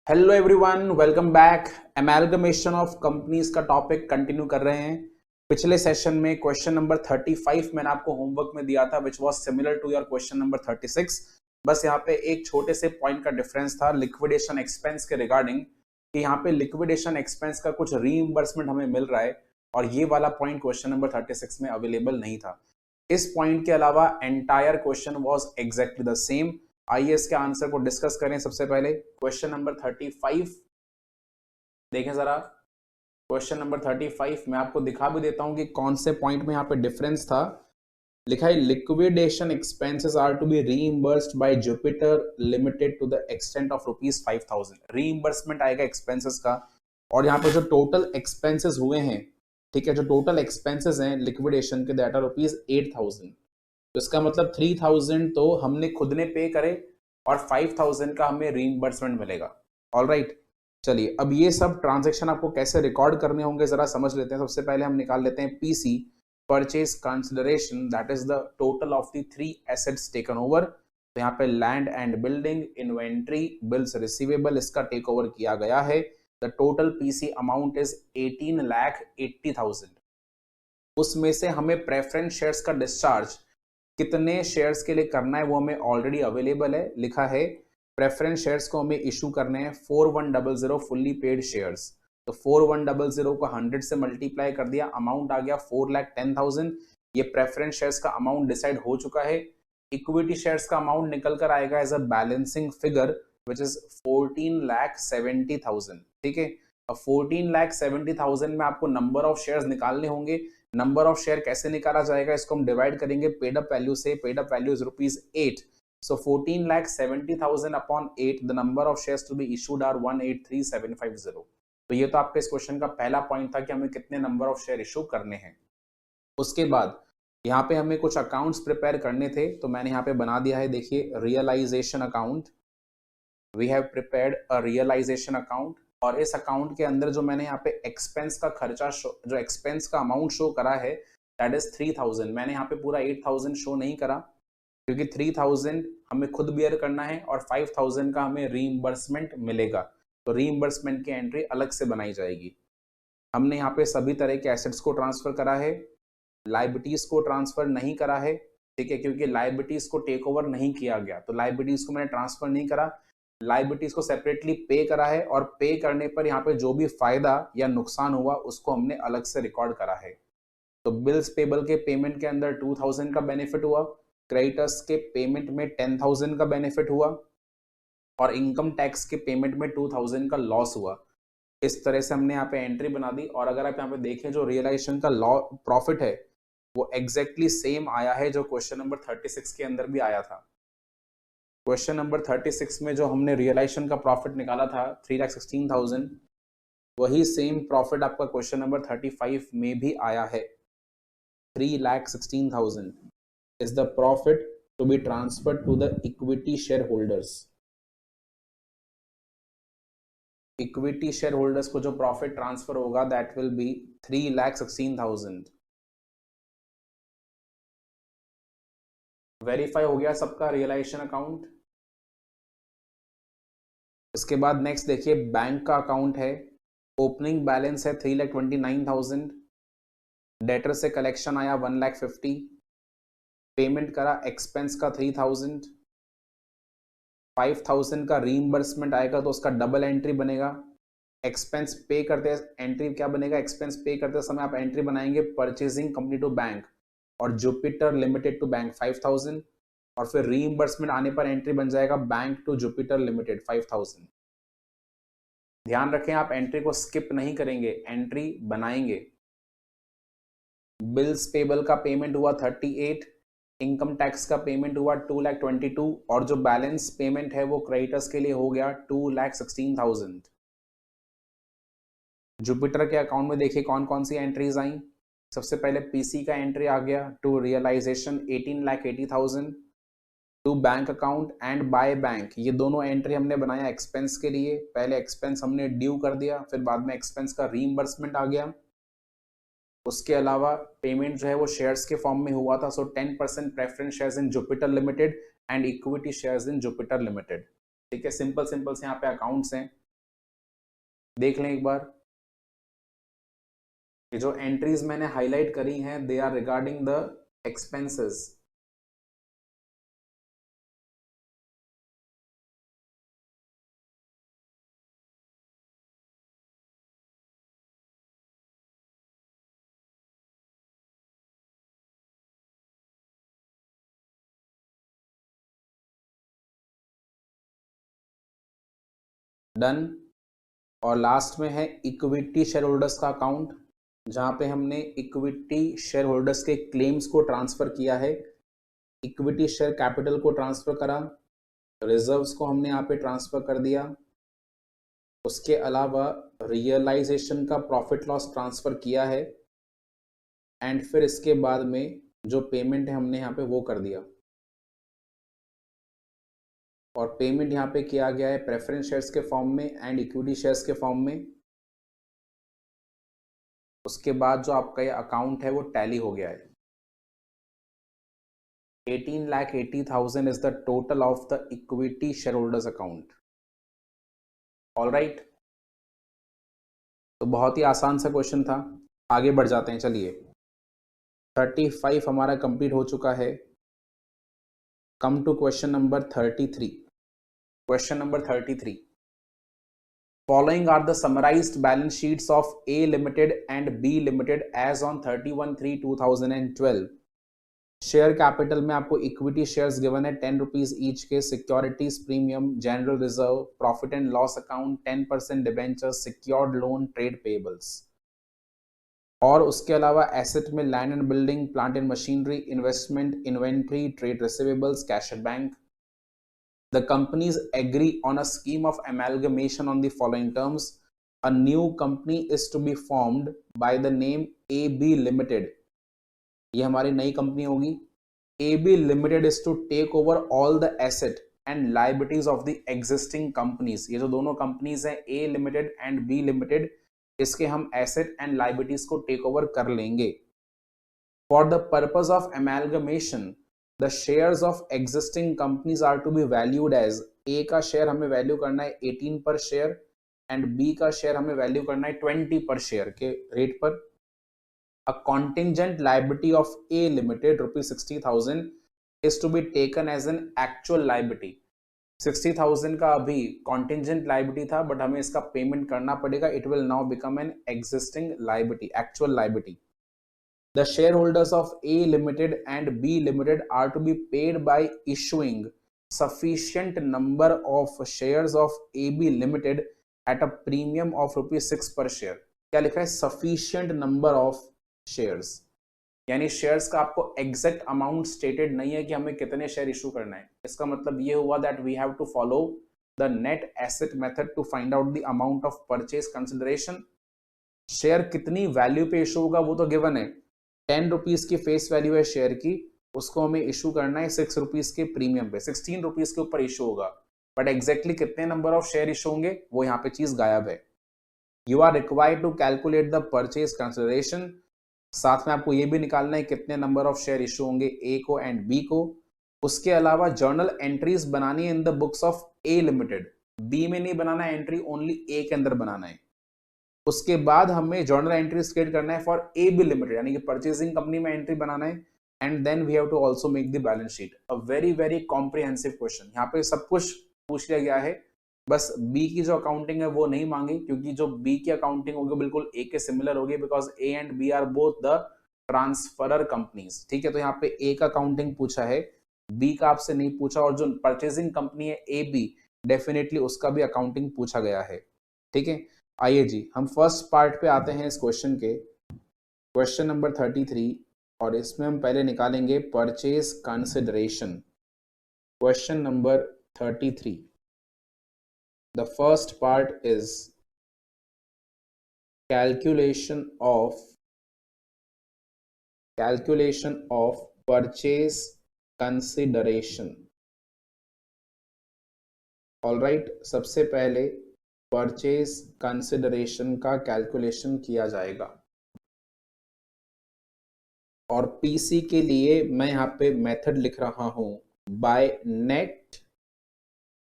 Hello everyone, welcome back. Amalgamation of companies का topic continue कर रहे हैं। पिछले सेशन में क्वेश्चन नंबर 35 मैंने आपको होमवर्क में दिया था, which was similar to your question number 36। बस यहाँ पे एक छोटे से पॉइंट का डिफरेंस था लिक्विडेशन एक्सपेंस के रिगार्डिंग, कि यहाँ पे लिक्विडेशन एक्सपेंस का कुछ रीइंबर्समेंट हमें मिल रहा है और ये वाला पॉइंट क्वेश्चन नंबर 36 में अवेलेबल नहीं था। इस पॉइंट के अलावा entire question was exactly the same. आइए इसके आंसर को डिस्कस करें। सबसे पहले क्वेश्चन नंबर 35 देखें जरा। क्वेश्चन नंबर 35 मैं आपको दिखा भी देता हूं कि कौन से पॉइंट में यहाँ पे डिफरेंस था। लिखा है liquidation expenses are to be reimbursed by Jupiter limited to the extent of ₹5000। Reimbursement आएगा एक्सपेंसेस का, और यहाँ पे जो टोटल एक्सपेंसेस हुए हैं, ठीक है, जो टोटल एक्सपेंसेस हैं लिक्विडेशन के, दैट आर ₹8000। तो इसका मतलब 3000 तो हमने खुद ने पे करे और 5000 का हमें रीइंबर्समेंट मिलेगा। ऑलराइट, चलिए अब ये सब ट्रांजैक्शन आपको कैसे रिकॉर्ड करने होंगे जरा समझ लेते हैं। सबसे पहले हम निकाल लेते हैं PC, purchase consideration, that is the total of the 3 assets taken over. तो यहाँ पे land and building, inventory, bills receivable, इसका टेक ओवर किया गया है। The total PC amount is 18,80,000। उसमें से हमें प्रेफरेंस शेयर्स का डिस्चार्ज कितने शेयर्स के लिए करना है वो हमें ऑलरेडी अवेलेबल है। लिखा है प्रेफरेंस शेयर्स को हमें इशू करने हैं 4100 फुल्ली पेड शेयर्स। तो 4100 को 100 से मल्टीप्लाई कर दिया, अमाउंट आ गया 4,10,000। ये प्रेफरेंस शेयर्स का अमाउंट डिसाइड हो चुका है। इक्विटी शेयर्स का अमाउंट निकल कर आएगा as a balancing figure which is 14,70,000। ठीक है, अब 14,70,000 में आपको नंबर ऑफ शेयर्स निकालने होंगे। नंबर ऑफ शेयर कैसे निकाला जाएगा, इसको हम डिवाइड करेंगे पेड अप वैल्यू से। Paid up value is ₹8। So 14,70,000 upon 8, the number of shares to be issued are 183,750। तो ये तो आपके इस क्वेश्चन का पहला पॉइंट था कि हमें कितने नंबर ऑफ शेयर इशू करने हैं। उसके बाद यहाँ पे हमें कुछ अकाउंट्स प्रिपेयर करने थे, तो मैंने यहाँ पे बना दिया है। देखिए, realisation account, we have prepared a realisation account. और इस अकाउंट के अंदर जो मैंने यहाँ पे एक्सपेंस का खर्चा जो एक्सपेंस का अमाउंट शो करा है दैट इज 3000। मैंने यहाँ पे पूरा 8000 शो नहीं करा क्योंकि 3000 हमें खुद बियर करना है और 5000 का हमें रीइंबर्समेंट मिलेगा। तो रीइंबर्समेंट की एंट्री अलग से बनाई जाएगी। हमने यहाँ पे सभी तरह के एसेट्स को ट्रांसफर करा है, लाइबिलिटीज को ट्रांसफर नहीं करा है। ठीक है, क्योंकि लाइबिलिटीज को टेक ओवर नहीं किया गया, तो लाइबिलिटीज को मैंने ट्रांसफर नहीं करा। लाइबिलिटीज को सेपरेटली पे करा है, और पे करने पर यहाँ पे जो भी फायदा या नुकसान हुआ उसको हमने अलग से रिकॉर्ड करा है। तो बिल्स पेबल के पेमेंट के अंदर 2000 का बेनिफिट हुआ, क्रेडिटर्स के पेमेंट में 10,000 का बेनिफिट हुआ, और इनकम टैक्स के पेमेंट में 2000 का लॉस हुआ। इस तरह से हमने यहाँ पे एंट्री बना दी। और अगर आप यहाँ पे देखें, जो रियलाइजेशन का लॉ प्रॉफिट है वो एग्जैक्टली सेम आया है जो क्वेश्चन नंबर 36 के अंदर भी आया था। क्वेश्चन नंबर 36 में जो हमने रियलाइजेशन का प्रॉफिट निकाला था 3,16,000, वही सेम प्रॉफिट आपका क्वेश्चन नंबर 35 में भी आया है। 3,16,000 is the profit to be transferred to the equity share holders. Equity share holders को जो प्रॉफिट ट्रांसफर होगा दैट विल बी 3,16,000। वेरीफाई हो गया सबका रियलाइजेशन अकाउंट। इसके बाद नेक्स्ट देखिए, बैंक का अकाउंट है। ओपनिंग बैलेंस है 3,29,000। डेटर से कलेक्शन आया 1,50,000। पेमेंट करा एक्सपेंस का 3,000। 5,000 का रीइंबर्समेंट आएगा तो उसका डबल एंट्री बनेगा। एक्सपेंस पे करते एंट्री क्या बनेगा, एक्सपेंस पे करते समय आप एंट्री बनाएंगे परचेजिंग कंपनी टू बैंक और जुपिटर लिमिटेड टू बैंक 5,000। और फिर रीइंबर्समेंट आने पर एंट्री बन जाएगा बैंक टू जुपिटर लिमिटेड 5,000। ध्यान रखें, आप एंट्री को स्किप नहीं करेंगे, एंट्री बनाएंगे। बिल्स पेबल का पेमेंट हुआ 38, इनकम टैक्स का पेमेंट हुआ 2,22,000, और जो बैलेंस पेमेंट है वो क्रेडिटर्स के लिए हो गया 2,16,000। जुपिटर के अकाउंट में देखिए कौन कौन सी एंट्रीज आई। सबसे पहले पीसी का एंट्री आ गया to realisation 18,80,000, to bank account and by bank. ये दोनों एंट्री हमने बनाया एक्सपेंस के लिए। पहले एक्सपेंस हमने ड्यू कर दिया, फिर बाद में एक्सपेंस का रीइंबर्समेंट आ गया। उसके अलावा पेमेंट जो है वो शेयर्स के फॉर्म में हुआ था। सो 10% preference shares in Jupiter limited and equity shares in Jupiter limited. ठीक है, सिंपल सिंपल से यहाँ पे अकाउंट्स हैं। देख लें एक बार, ये जो एंट्रीज मैंने हाईलाइट करी हैं they are regarding the expenses. Done. और लास्ट में है इक्विटी शेयर होल्डर्स का अकाउंट, जहां पे हमने इक्विटी शेयर होल्डर्स के क्लेम्स को ट्रांसफर किया है, इक्विटी शेयर कैपिटल को ट्रांसफर करा, रिजर्व्स को हमने यहाँ पे ट्रांसफर कर दिया, उसके अलावा रियलाइजेशन का प्रॉफिट लॉस ट्रांसफर किया है, एंड फिर इसके बाद में जो पेमेंट है हमने यहाँ पे वो कर दिया। और पेमेंट यहाँ पे किया गया है प्रेफरेंस शेयर्स के फॉर्म में एंड इक्विटी शेयर्स के फॉर्म में। उसके बाद जो आपका ये अकाउंट है वो टैली हो गया है। 18,80,000 is the total of the equity shareholders account. All right, तो बहुत ही आसान सा क्वेश्चन था, आगे बढ़ जाते हैं। चलिए 35 हमारा कंप्लीट हो चुका है। Come to question number 33। Question number 33, following are the summarized balance sheets of A Limited and B Limited as on 31/3/2012। Share capital में आपको इक्विटी शेयर्स गिवन है 10 रुपीज ईच के, securities premium, general reserve, profit and loss account, 10% debentures, secured loan, trade payables. और उसके अलावा asset में land and building, plant and machinery, investment, inventory, trade receivables, cash at bank. The companies agree on a scheme of amalgamation on the following terms. A new company is to be formed by the name AB Limited. ये हमारी नई company होगी। AB Limited is to take over all the asset and liabilities of the existing companies। ये जो दोनों companies हैं A Limited and B Limited, इसके हम एसेट एंड लाइबिलिटीज को टेक ओवर कर लेंगे। For the purpose of amalgamation the shares of existing companies are to be valued as, A का शेयर हमें वैल्यू करना है 18 पर शेयर एंड बी का शेयर हमें वैल्यू करना है 20 पर शेयर के रेट पर। A contingent liability of A limited ₹60,000 is to be taken as an actual liability. 60,000 का अभी कॉन्टिंजेंट लाइबिलिटी था, बट हमें इसका पेमेंट करना पड़ेगा। It will now become an existing liability, actual liability. The shareholders of A Limited and B Limited are to be paid by issuing sufficient number of shares of AB Limited at a premium of ₹6 per share। क्या लिखा है? Sufficient number of shares, यानी shares का आपको exact amount stated नहीं है कि हमें कितने शेयर इशू करना है। इसका मतलब ये हुआ that we have to follow the net asset method to find out the amount of purchase consideration. Share कितनी वैल्यू पे इशू होगा वो तो गिवन है। 10 रुपीज की फेस वैल्यू है शेयर की, उसको हमें इशू करना है 6 रुपीज के प्रीमियम पे, 16 रुपीज के ऊपर इशू होगा। बट एग्जैक्टली कितने नंबर ऑफ शेयर इशू होंगे वो यहाँ पे चीज गायब है। You are required to calculate the purchase consideration. साथ में आपको ये भी निकालना है कितने नंबर ऑफ शेयर इशू होंगे ए को एंड बी को। उसके अलावा जर्नल एंट्रीज बनानी है in the books of A limited. B में नहीं बनाना है एंट्री, ओनली ए के अंदर बनाना है। उसके बाद हमें जर्नल एंट्रीज क्रिएट करना है फॉर ए बी लिमिटेड, यानी कि परचेजिंग कंपनी में एंट्री बनाना है, and then we have to also make the balance sheet. A very very comprehensive question, यहाँ पे सब कुछ पूछ लिया गया है। बस बी की जो अकाउंटिंग है वो नहीं मांगी, क्योंकि जो बी की अकाउंटिंग होगी बिल्कुल ए के सिमिलर होगी, because A and B are both the transferor companies. ठीक है, तो यहाँ पे ए का अकाउंटिंग पूछा है, बी का आपसे नहीं पूछा, और जो परचेजिंग कंपनी है ए बी, डेफिनेटली उसका भी अकाउंटिंग पूछा गया है। ठीक है, आइए जी हम फर्स्ट पार्ट पे आते हैं इस क्वेश्चन के, क्वेश्चन नंबर 33, और इसमें हम पहले निकालेंगे purchase consideration. Question number 33, the first part is calculation of purchase consideration. Alright, सबसे पहले परचेज कंसिडरेशन का कैलकुलेशन किया जाएगा, और पीसी के लिए मैं यहां पे मेथड लिख रहा हूं बाय नेट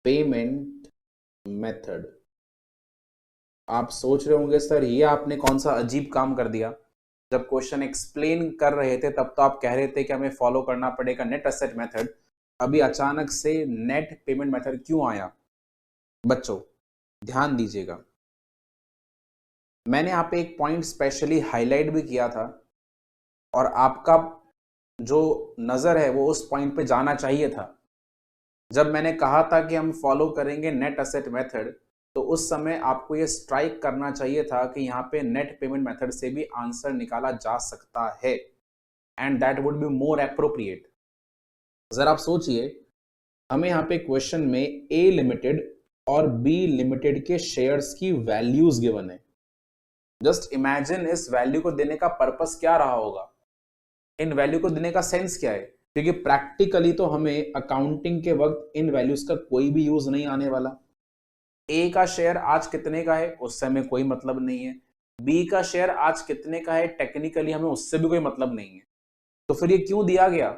पेमेंट मेथड। आप सोच रहे होंगे सर ये आपने कौन सा अजीब काम कर दिया, जब क्वेश्चन एक्सप्लेन कर रहे थे तब तो आप कह रहे थे कि हमें फॉलो करना पड़ेगा नेट असेट मेथड, अभी अचानक से नेट पेमेंट मेथड क्यों आया? बच्चों ध्यान दीजिएगा, मैंने यहाँ पे एक पॉइंट स्पेशली हाईलाइट भी किया था और आपका जो नजर है वो उस पॉइंट पे जाना चाहिए था। जब मैंने कहा था कि हम फॉलो करेंगे नेट असेट मेथड, तो उस समय आपको ये स्ट्राइक करना चाहिए था कि यहाँ पे नेट पेमेंट मेथड से भी आंसर निकाला जा सकता है and that would be more appropriate. जरा आप सोचिए, हमें यहाँ पे क्वेश्चन में ए लिमिटेड और बी लिमिटेड के शेयर्स की वैल्यूज गिवन है। जस्ट इमेजिन इस वैल्यू को देने का पर्पस क्या रहा होगा, इन वैल्यू को देने का सेंस क्या है, क्योंकि प्रैक्टिकली तो हमें अकाउंटिंग के वक्त इन वैल्यूज का कोई भी यूज नहीं आने वाला। ए का शेयर आज कितने का है उससे हमें कोई मतलब नहीं है, बी का शेयर आज कितने का है टेक्निकली हमें उससे भी कोई मतलब नहीं है। तो फिर ये क्यों दिया गया?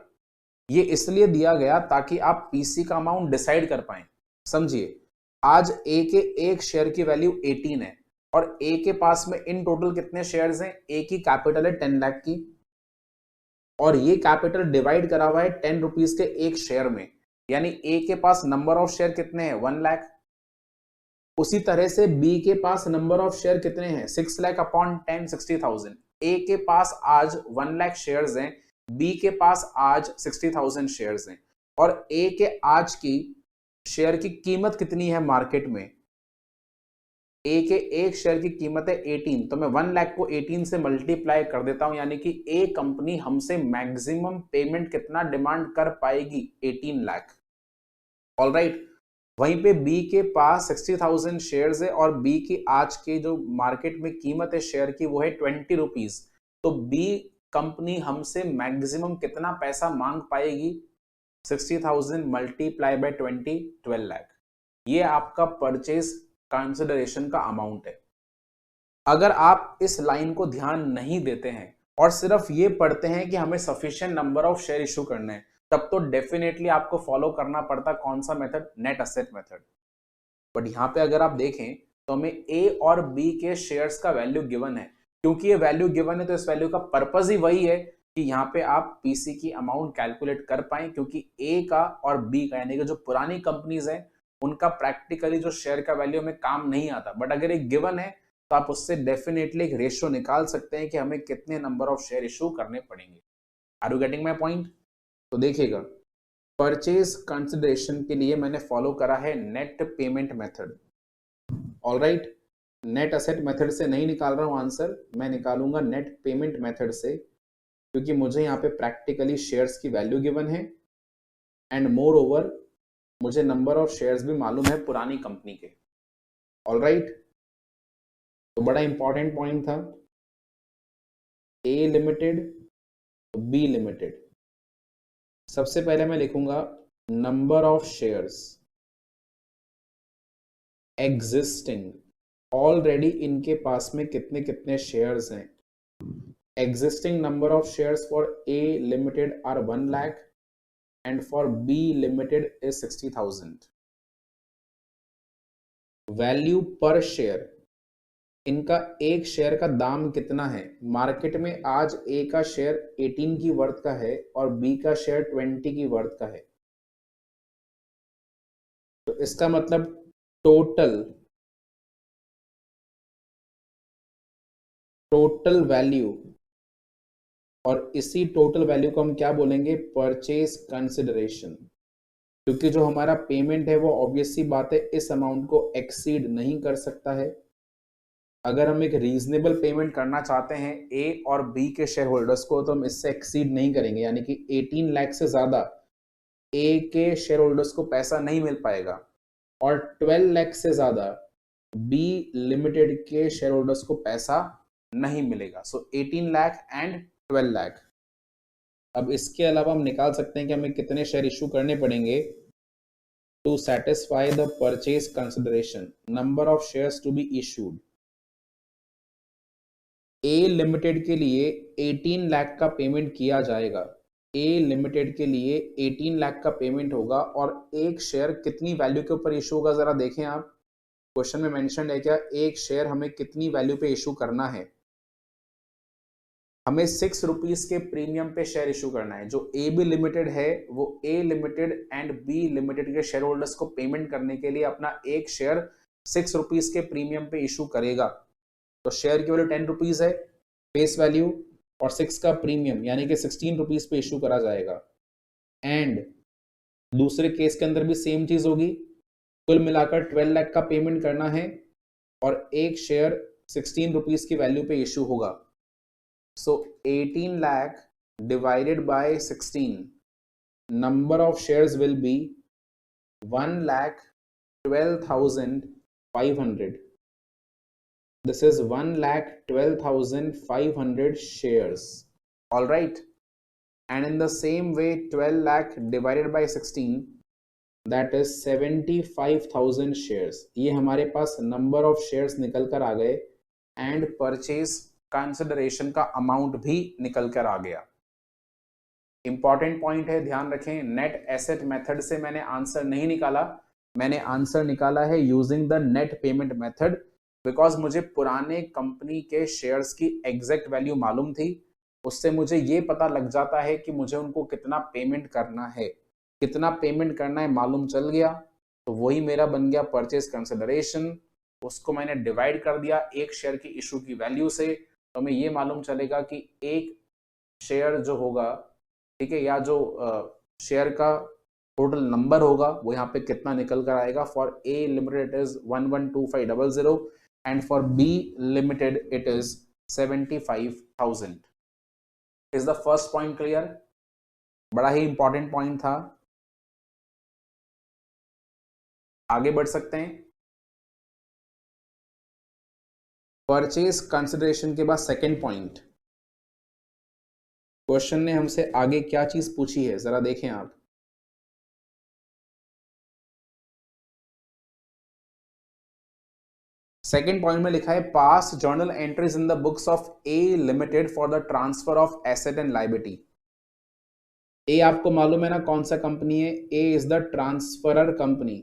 ये इसलिए दिया गया ताकि आप पीसी का अमाउंट डिसाइड कर पाए। समझिए, आज ए के एक शेयर की वैल्यू 18 है और ए के पास में इन टोटल कितने शेयर्स हैं? ए की कैपिटल है 10 लाख की और ये कैपिटल डिवाइड करा हुआ है 10 रुपीज के एक शेयर में, यानी ए के पास नंबर ऑफ शेयर कितने हैं? 1 लाख। उसी तरह से बी के पास नंबर ऑफ शेयर कितने हैं? 6 लाख अपॉन 10 60,000। ए के पास आज 1 लाख शेयर्स हैं, बी के पास आज 60,000 शेयर्स हैं और ए के आज की शेयर की कीमत कितनी है मार्केट में? ए के एक शेयर की कीमत है 18, तो मैं 1 लाख को 18 से मल्टीप्लाई कर देता हूं, यानी कि ए कंपनी हमसे मैक्सिमम पेमेंट कितना डिमांड कर पाएगी? 18 लाख। ऑलराइट, वहीं पे बी के पास 60,000 शेयर्स है और बी की आज के जो मार्केट में कीमत है शेयर की वो है 20 रुपीज, तो बी कंपनी हमसे मैक्सिमम कितना पैसा मांग पाएगी? 60,000 मल्टीप्लाई बाय 20, 12 लाख। ये आपका परचेज कंसिडरेशन का अमाउंट है। अगर आप इस लाइन को ध्यान नहीं देते हैं और सिर्फ ये पढ़ते हैं कि हमें sufficient number of share issue करने हैं, तब तो डेफिनेटली आपको फॉलो करना पड़ता कौन सा method? Net asset method. But यहाँ पे अगर आप देखें तो हमें ए और बी के शेयर्स का वैल्यू गिवन है। क्योंकि ये वैल्यू गिवन है तो इस वैल्यू का पर्पस ही वही है कि यहाँ पे आप पीसी की अमाउंट कैलकुलेट कर पाए, क्योंकि ए का और बी का यानी कि जो पुरानी कंपनीज है उनका प्रैक्टिकली जो शेयर का वैल्यू हमें काम नहीं आता। बट अगर एक गिवन है तो आप उससे डेफिनेटली एक रेशियो निकाल सकते हैं कि हमें कितने नंबर ऑफ शेयर इशू करने पड़ेंगे। Are you getting my point? तो देखिएगा, परचेज कंसिडरेशन के लिए मैंने फॉलो करा है net payment method. Alright, net asset method से नहीं निकाल रहा हूं आंसर, मैं निकालूंगा नेट पेमेंट मेथड से, क्योंकि मुझे यहाँ पे प्रैक्टिकली शेयर्स की वैल्यू गिवन है एंड मोर ओवर मुझे नंबर ऑफ शेयर्स भी मालूम है पुरानी कंपनी के। ऑलराइट, तो बड़ा इंपॉर्टेंट पॉइंट था, ए लिमिटेड बी लिमिटेड। सबसे पहले मैं लिखूंगा number of shares existing, already इनके पास में कितने कितने शेयर्स हैं। Existing number of shares for A limited are 1 lakh and for B limited is 60,000. Value per share, इनका एक शेयर का दाम कितना है मार्केट में? आज ए का शेयर 18 की वर्थ का है और बी का शेयर 20 की वर्थ का है, तो इसका मतलब टोटल वैल्यू, और इसी टोटल वैल्यू को हम क्या बोलेंगे? Purchase consideration. क्योंकि जो हमारा पेमेंट है वो ऑब्वियस सी बात है इस अमाउंट को एक्सीड नहीं कर सकता है। अगर हम एक रीजनेबल पेमेंट करना चाहते हैं ए और बी के शेयर होल्डर्स को, तो हम इससे एक्सीड नहीं करेंगे, यानी कि 18 लाख से ज्यादा ए के शेयर होल्डर्स को पैसा नहीं मिल पाएगा और 12 लाख से ज्यादा बी लिमिटेड के शेयर होल्डर्स को पैसा नहीं मिलेगा। सो 18 लाख एंड 12 लाख। अब इसके अलावा हम निकाल सकते हैं कि हमें कितने शेयर इशू करने पड़ेंगे to satisfy the purchase consideration. Number of shares to be issued, A limited के लिए 18 लाख का पेमेंट किया जाएगा। ए लिमिटेड के लिए 18 लाख का पेमेंट होगा और एक शेयर कितनी वैल्यू के ऊपर इशू होगा? जरा देखें आप, क्वेश्चन में मेंशन है क्या, एक शेयर हमें कितनी वैल्यू पे इशू करना है? हमें 6 रुपीज के प्रीमियम पे शेयर इशू करना है। जो ए बी लिमिटेड है वो ए लिमिटेड एंड बी लिमिटेड के शेयर होल्डर्स को पेमेंट करने के लिए अपना एक शेयर 6 रुपीज के प्रीमियम पे इशू करेगा। तो शेयर की वैल्यू 10 रुपीज है फेस वैल्यू, और 6 का प्रीमियम यानी कि 16 रुपीज पे इशू करा जाएगा। एंड दूसरे केस के अंदर भी सेम चीज होगी, कुल मिलाकर 12 लाख का पेमेंट करना है और एक शेयर 16 रुपीज की वैल्यू पे इशू होगा। So 18 lakh divided by 16, number of shares will be 1,12,500. This is 1,12,500 shares. All right. And in the same way, 12 lakh divided by 16, that is 75,000 shares. ये हमारे पास number of shares निकल कर आ गए and purchase consideration का amount भी निकल कर आ गया। इंपॉर्टेंट पॉइंट है, ध्यान रखें, नेट एसेट मेथड से मैंने आंसर नहीं निकाला, मैंने आंसर निकाला है using the net payment method, because मुझे पुराने कंपनी के शेयर्स की एग्जैक्ट वैल्यू मालूम थी। उससे मुझे ये पता लग जाता है कि मुझे उनको कितना पेमेंट करना है, कितना पेमेंट करना है मालूम चल गया, तो वही मेरा बन गया परचेज कंसिडरेशन। उसको मैंने डिवाइड कर दिया एक शेयर की इशू की वैल्यू से, तो हमें ये मालूम चलेगा कि एक शेयर जो होगा, ठीक है, या जो शेयर का टोटल नंबर होगा वो यहाँ पे कितना निकल कर आएगा। For A limited it is 112500 and for B limited it is 75,000। Is the first point clear? बड़ा ही इंपॉर्टेंट पॉइंट था। आगे बढ़ सकते हैं। परचेज कंसिडरेशन के बाद सेकेंड पॉइंट, क्वेश्चन ने हमसे आगे क्या चीज पूछी है जरा देखें आप। सेकेंड पॉइंट में लिखा है pass journal entries in the books of A limited for the transfer of asset and liability. A आपको मालूम है ना कौन सा कंपनी है, A is the transferor company.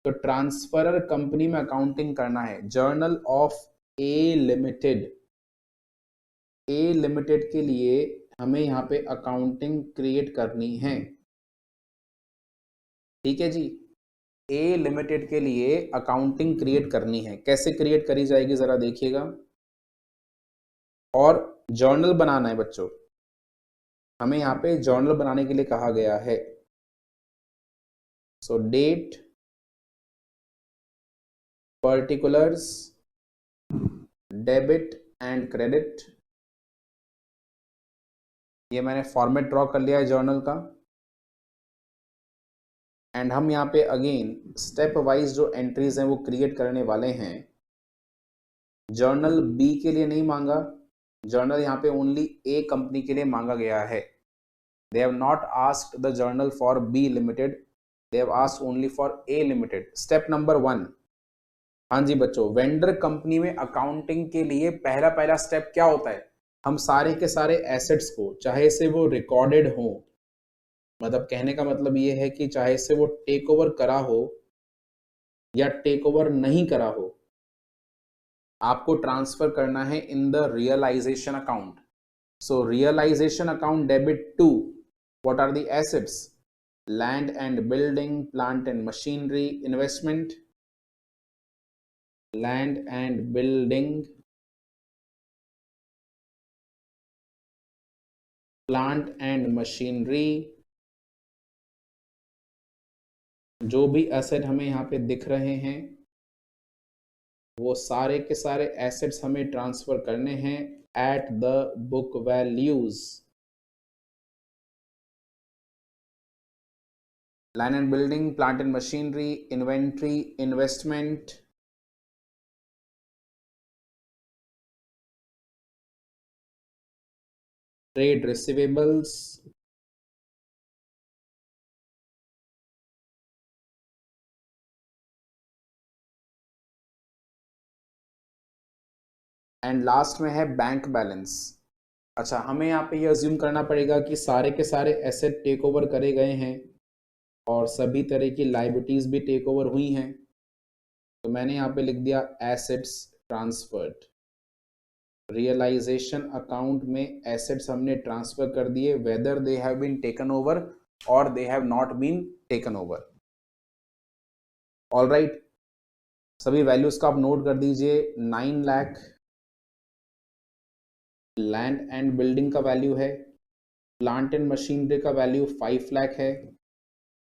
तो ट्रांसफरर कंपनी में अकाउंटिंग करना है। Journal of A limited, A limited के लिए हमें यहाँ पे अकाउंटिंग क्रिएट करनी है, ठीक है जी। ए लिमिटेड के लिए अकाउंटिंग क्रिएट करनी है, कैसे क्रिएट करी जाएगी जरा देखिएगा। और जर्नल बनाना है बच्चों, हमें यहाँ पे जर्नल बनाने के लिए कहा गया है। So date, particulars, debit and credit, ये मैंने फॉर्मेट ड्रॉ कर लिया है जर्नल का। एंड हम यहाँ पे अगेन स्टेप वाइज जो एंट्रीज हैं वो क्रिएट करने वाले हैं। जर्नल बी के लिए नहीं मांगा, जर्नल यहाँ पे ओनली ए कंपनी के लिए मांगा गया है। They have not asked the journal for B limited, they have asked only for A limited. Step number 1, हाँ जी बच्चों, वेंडर कंपनी में अकाउंटिंग के लिए पहला स्टेप क्या होता है, हम सारे के सारे एसेट्स को, चाहे से वो रिकॉर्डेड हो, मतलब कहने का मतलब ये है कि चाहे से वो टेक ओवर करा हो या टेक ओवर नहीं करा हो, आपको ट्रांसफर करना है in the realisation account. So realisation account debit to what are the assets, land and building, plant and machinery, investment, land and building, plant and machinery, जो भी एसेट हमें यहाँ पे दिख रहे हैं वो सारे के सारे एसेट्स हमें ट्रांसफर करने हैं at the book values. Land and building, plant and machinery, inventory, investment, trade receivables, and last में है बैंक बैलेंस। अच्छा, हमें यहाँ पे ये अज्यूम करना पड़ेगा कि सारे के सारे एसेट टेक ओवर करे गए हैं और सभी तरह की लायबिलिटीज भी टेक ओवर हुई हैं। तो मैंने यहाँ पे लिख दिया एसेट्स ट्रांसफर्ड। रियलाइजेशन अकाउंट में एसेट्स हमने ट्रांसफर कर दिए, whether they have been taken over और they have not been taken over. All right, सभी वैल्यूज का आप नोट कर दीजिए। 9 लाख लैंड एंड बिल्डिंग का वैल्यू है, प्लांट एंड मशीनरी का वैल्यू 5 लाख है,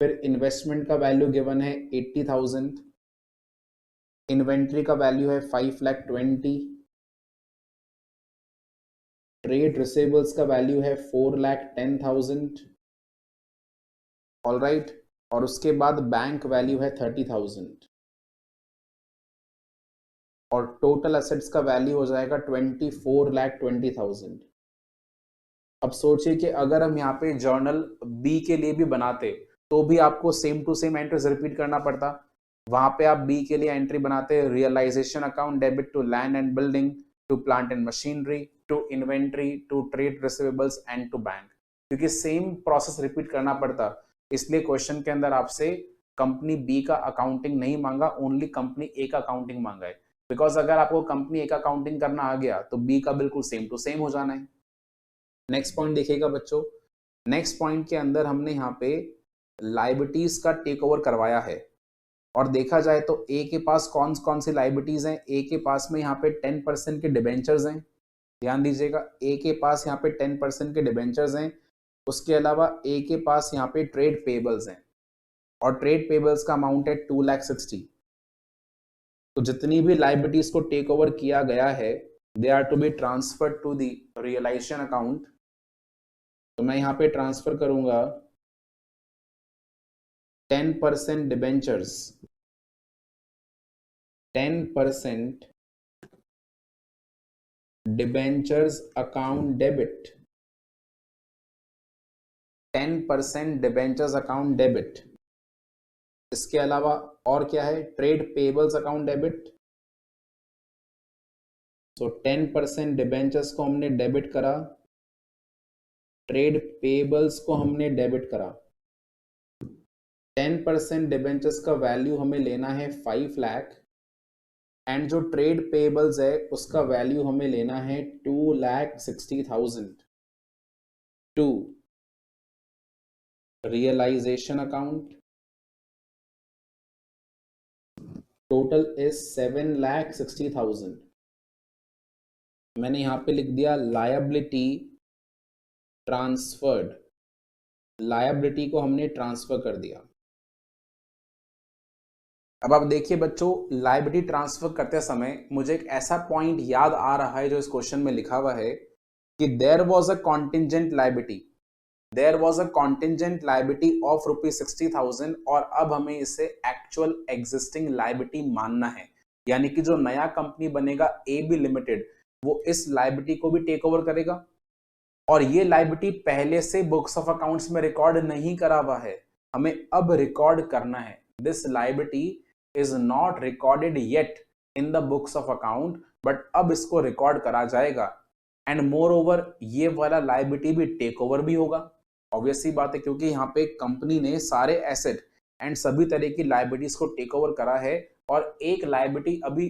फिर इन्वेस्टमेंट का वैल्यू गिवन है 80,000, इन्वेंट्री का वैल्यू है 5,20,000, ट्रेड रिसीवेबल्स का वैल्यू है 4,10,000। ऑल राइट, और उसके बाद बैंक वैल्यू है 30,000 और टोटल एसेट्स का वैल्यू हो जाएगा 24,20,000। अब सोचिए कि अगर हम यहाँ पे जर्नल बी के लिए भी बनाते तो भी आपको same to same entries repeat करना पड़ता। वहां पे आप बी के लिए एंट्री बनाते, realisation account debit to land and building, to plant and machinery, to inventory, to trade receivables and to bank, क्योंकि सेम प्रोसेस रिपीट करना पड़ता। इसलिए क्वेश्चन के अंदर आपसे कंपनी बी का अकाउंटिंग नहीं मांगा, ओनली कंपनी ए का अकाउंटिंग मांगा है। बिकॉज अगर आपको कंपनी ए का अकाउंटिंग करना आ गया तो बी का बिल्कुल सेम टू सेम हो जाना है। नेक्स्ट पॉइंट देखिएगा बच्चों, नेक्स्ट पॉइंट के अंदर हमने यहाँ पे लायबिलिटीज का टेक ओवर करवाया है और देखा जाए तो ए के पास कौन कौन सी लायबिलिटीज हैं। ए के पास में यहाँ पे 10% के डिबेंचर्स हैं, ध्यान दीजिएगा, ए के पास यहाँ पे 10% के डिबेंचर्स हैं। उसके अलावा ए के पास यहाँ पे ट्रेड पेबल्स हैं और ट्रेड पेबल्स का अमाउंट है 2,60,000। तो जितनी भी लायबिलिटीज को टेक ओवर किया गया है they are to be transferred to the realisation account. तो मैं यहाँ पे ट्रांसफर करूंगा 10% debentures, 10% debentures account debit, 10% debentures account debit. इसके अलावा और क्या है, ट्रेड पेबल्स अकाउंट डेबिट। तो 10% डिबेंचर्स को हमने डेबिट करा, ट्रेड पेबल्स को हमने डेबिट करा। 10% डिबेंचर्स का वैल्यू हमें लेना है 5 लाख एंड जो ट्रेड पेबल्स है उसका वैल्यू हमें लेना है 2,60,000 to realisation account. Total is 7,60,000। मैंने यहां पे लिख दिया लायबिलिटी ट्रांसफर्ड, लायबिलिटी को हमने ट्रांसफर कर दिया। अब आप देखिए बच्चों, लायबिलिटी ट्रांसफर करते समय मुझे एक ऐसा पॉइंट याद आ रहा है जो इस क्वेश्चन में लिखा हुआ है कि there was a contingent liability, there was a contingent liability of ₹60,000 और अब हमें इसे एक्चुअल एग्जिस्टिंग लायबिलिटी मानना है। यानी कि जो नया कंपनी बनेगा ए बी लिमिटेड वो इस लायबिलिटी को भी टेक ओवर करेगा और ये लायबिलिटी पहले से बुक्स ऑफ अकाउंट्स में रिकॉर्ड नहीं करा हुआ है, हमें अब रिकॉर्ड करना है। This liability is not recorded yet in the books of account but अब इसको रिकॉर्ड करा जाएगा एंड मोर ओवर ये वाला लायबिलिटी भी टेक ओवर भी होगा। ऑब्वियस सी बात है क्योंकि यहाँ पे कंपनी ने सारे एसेट एंड सभी तरह की लायबिलिटीज को टेक ओवर करा है और एक लायबिलिटी अभी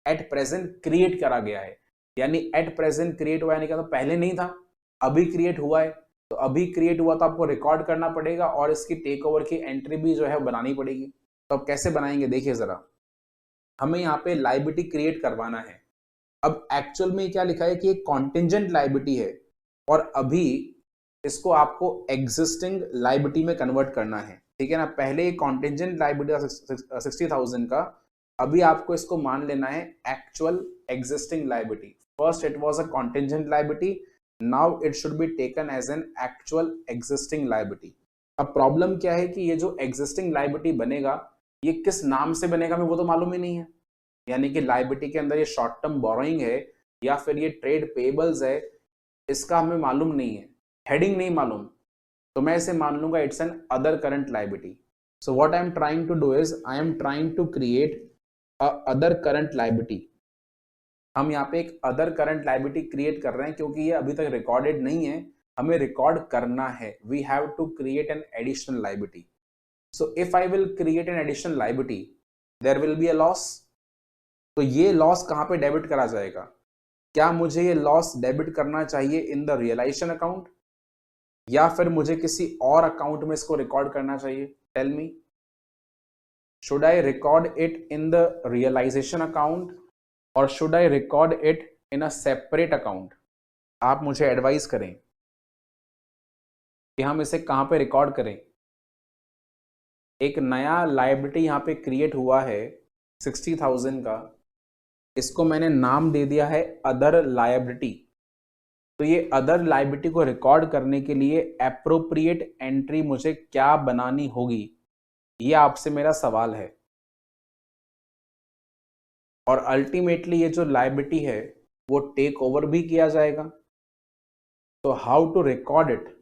एट प्रेजेंट क्रिएट करा गया है। यानी एट प्रेजेंट क्रिएट हुआ, यानी क्या, तो पहले नहीं था अभी क्रिएट हुआ है। तो अभी क्रिएट हुआ तो आपको रिकॉर्ड करना पड़ेगा और इसकी टेक ओवर की एंट्री भी जो है बनानी पड़ेगी। तो अब कैसे बनाएंगे देखिए जरा, हमें यहाँ पे लायबिलिटी क्रिएट करवाना है। अब एक्चुअल में क्या लिखा है कि एक कॉन्टिंजेंट लायबिलिटी है और अभी इसको आपको एग्जिस्टिंग लायबिलिटी में कन्वर्ट करना है, ठीक है ना। पहले एक कॉन्टिंजेंट लायबिलिटी 60,000 का, अभी आपको इसको मान लेना है actual existing liability. First it was a contingent liability, now it should be taken as an actual existing liability. अब प्रॉब्लम क्या है कि ये जो एग्जिस्टिंग लायबिलिटी बनेगा ये किस नाम से बनेगा हमें वो तो मालूम ही नहीं है। यानी कि लायबिलिटी के अंदर ये शॉर्ट टर्म बोरोइंग है या फिर ये ट्रेड पेबल्स है, इसका हमें मालूम नहीं है, हेडिंग नहीं मालूम, तो मैं इसे मान लूंगा it's an other current liability. So what I am trying to do is I am trying to create a other current liability. हम यहाँ पे एक अदर करंट लायबिलिटी क्रिएट कर रहे हैं क्योंकि ये अभी तक रिकॉर्डेड नहीं है, हमें रिकॉर्ड करना है। We have to create an additional liability. So if I will create an additional liability, there will be a loss. तो ये लॉस कहां पे डेबिट करा जाएगा? क्या मुझे ये लॉस डेबिट करना चाहिए इन द रियलाइजेशन अकाउंट, या फिर मुझे किसी और अकाउंट में इसको रिकॉर्ड करना चाहिए? Tell me, should I record it in the realisation account और should I record it in a separate account? आप मुझे एडवाइस करें कि हम इसे कहां पे रिकॉर्ड करें। एक नया लायबिलिटी यहां पे क्रिएट हुआ है 60,000 का, इसको मैंने नाम दे दिया है अदर लायबिलिटी। तो ये अदर लायबिलिटी को रिकॉर्ड करने के लिए एप्रोप्रिएट एंट्री मुझे क्या बनानी होगी, ये आपसे मेरा सवाल है। और अल्टीमेटली ये जो लायबिलिटी है वो टेक ओवर भी किया जाएगा। तो हाउ टू रिकॉर्ड इट,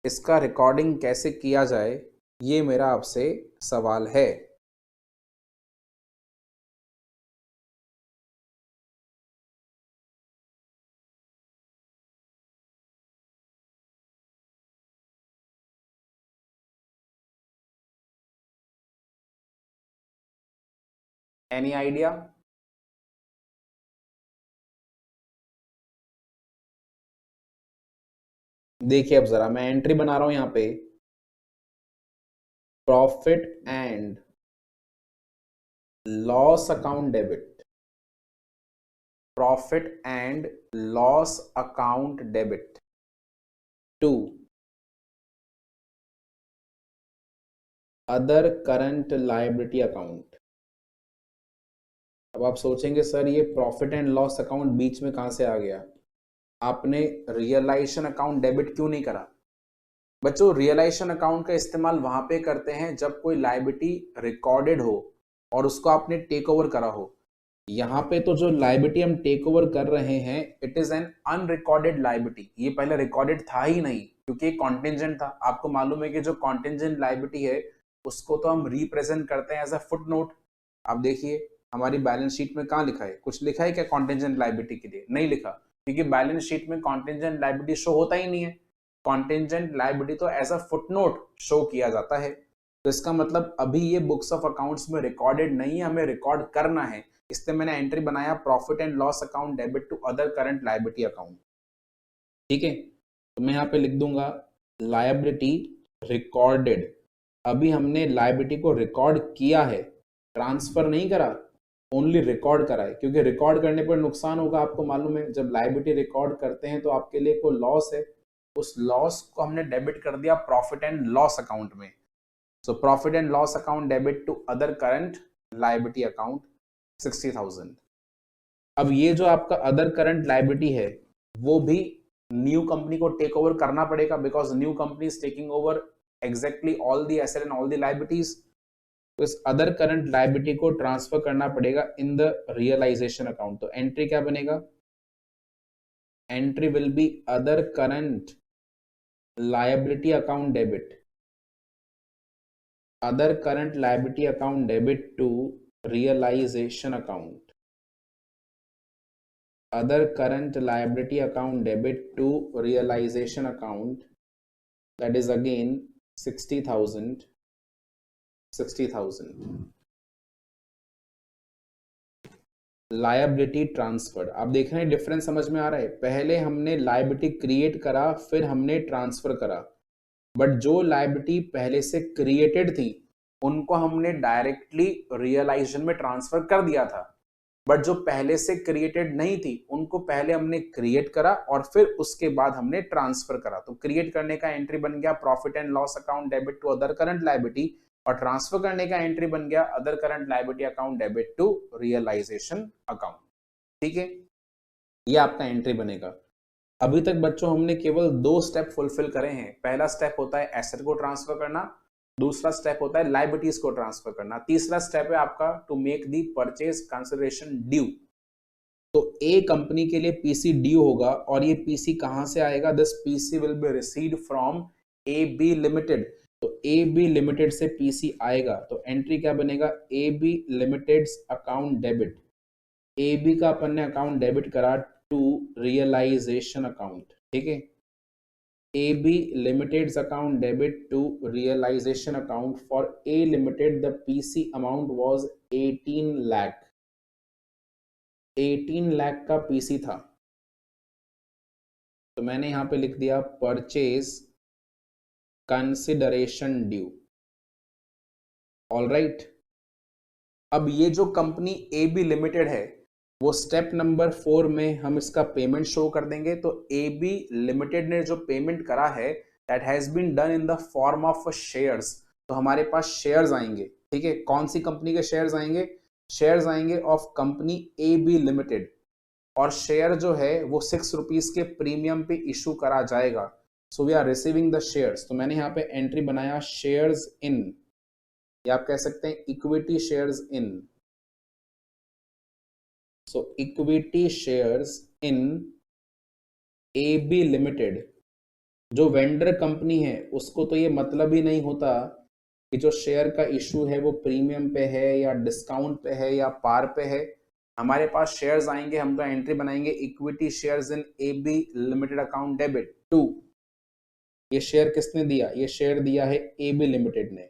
इसका रिकॉर्डिंग कैसे किया जाए, ये मेरा आपसे सवाल है। Any idea? देखिए अब जरा मैं एंट्री बना रहा हूं यहां पे, profit and loss account debit, profit and loss account debit to other current liability account. अब आप सोचेंगे सर ये प्रॉफिट एंड लॉस अकाउंट बीच में कहां से आ गया, आपने रियलाइजेशन अकाउंट डेबिट क्यों नहीं करा? बच्चों रियलाइजेशन अकाउंट का इस्तेमाल वहां पे करते हैं जब कोई लायबिलिटी रिकॉर्डेड हो और उसको आपने टेक ओवर करा हो। यहाँ पे तो जो लायबिलिटी हम टेक ओवर कर रहे हैं it is an unrecorded liability, ये पहले रिकॉर्डेड था ही नहीं क्योंकि कॉन्टिंजेंट था। आपको मालूम है कि जो कॉन्टिंजेंट लायबिलिटी है उसको तो हम रिप्रेजेंट करते हैं एज अ फुट नोट। आप देखिए हमारी बैलेंस शीट में कहाँ लिखा है, कुछ लिखा है क्या कॉन्टिंजेंट लायबिलिटी के लिए? नहीं लिखा, क्योंकि बैलेंस शीट में कॉन्टिंजेंट लायबिलिटी शो होता ही नहीं है। कॉन्टिंजेंट लायबिलिटी तो एज अ फुटनोट शो किया जाता है। तो इसका मतलब अभी ये बुक्स ऑफ अकाउंट्स में रिकॉर्डेड नहीं है, हमें रिकॉर्ड करना है, इसलिए मैंने एंट्री बनाया profit and loss account debit to other current liability account. ठीक है, तो मैं यहाँ पे लिख दूंगा लायबिलिटी रिकॉर्डेड। अभी हमने लायबिलिटी को रिकॉर्ड किया है, ट्रांसफर नहीं करा, ओनली रिकॉर्ड करा है, क्योंकि रिकॉर्ड करने पर नुकसान होगा। आपको मालूम है जब लायबिलिटी रिकॉर्ड करते हैं तो आपके लिए कोई लॉस है, उस लॉस को हमने डेबिट कर दिया प्रॉफिट एंड लॉस अकाउंट में। So profit and loss account debit to other current liability account 60,000। अब ये जो आपका अदर करंट लायबिलिटी है वो भी न्यू कंपनी को टेक ओवर करना पड़ेगा, because new company is taking over exactly all the asset and all the liabilities. तो इस अदर करंट लायबिलिटी को ट्रांसफर करना पड़ेगा इन द रियलाइजेशन अकाउंट। तो एंट्री क्या बनेगा, entry will be other current liability account debit, other current liability account debit to realization account, other current liability account debit to realization account, that is again 60,000 liability transferred. आप देख रहे हैं difference समझ में आ रहा है, पहले हमने लायबिलिटी क्रिएट करा फिर हमने ट्रांसफर करा, बट जो लायबिलिटी पहले से क्रिएटेड थी उनको हमने डायरेक्टली रियलाइजेशन में ट्रांसफर कर दिया था, बट जो पहले से क्रिएटेड नहीं थी उनको पहले हमने क्रिएट करा और फिर उसके बाद हमने ट्रांसफर करा। तो क्रिएट करने का एंट्री बन गया profit and loss account debit to other current liability, और ट्रांसफर करने का एंट्री बन गया other current liability account debit to realisation account. ठीक है, ये आपका एंट्री बनेगा। अभी तक बच्चों हमने केवल दो स्टेप फुलफिल करे हैं। पहला स्टेप होता है एसेट को ट्रांसफर करना, दूसरा स्टेप होता है लायबिलिटीज को ट्रांसफर करना, तीसरा स्टेप है आपका to make the purchase consideration due. तो ए कंपनी के लिए पीसी ड्यू होगा और ये पीसी कहां से आएगा, this PC will be received from A B limited. तो ए बी लिमिटेड से पीसी आएगा, तो एंट्री क्या बनेगा, A B limited account debit, A B का अपन ने अकाउंट डेबिट करा टू रियलाइजेशन अकाउंट। ठीक है, AB Limited's account debit to realization account for A Limited, the PC amount was 18 lakh. 18 lakh का पीसी था, तो मैंने यहां पे लिख दिया purchase consideration due. All right, अब ये जो कंपनी ए बी लिमिटेड है वो स्टेप नंबर 4 में हम इसका पेमेंट शो कर देंगे। तो ए बी लिमिटेड ने जो पेमेंट करा है that has been done in the form of shares, तो हमारे पास शेयर्स आएंगे। ठीक है, कौन सी कंपनी के शेयर्स आएंगे? शेयर्स आएंगे of company A B limited, और शेयर जो है वो 6 रुपीज के प्रीमियम पे इशू करा जाएगा। So we are receiving the shares. तो मैंने यहाँ पे एंट्री बनाया शेयर्स इन, या आप कह सकते हैं equity shares in. So equity shares in A B limited. जो वेंडर कंपनी है उसको तो ये मतलब ही नहीं होता कि जो शेयर का इशू है वो प्रीमियम पे है या डिस्काउंट पे है या पार पे है। हमारे पास शेयर्स आएंगे, हम तो एंट्री बनाएंगे equity shares in A B limited account debit to. ये शेयर किसने दिया? ये शेयर दिया है ए बी लिमिटेड ने,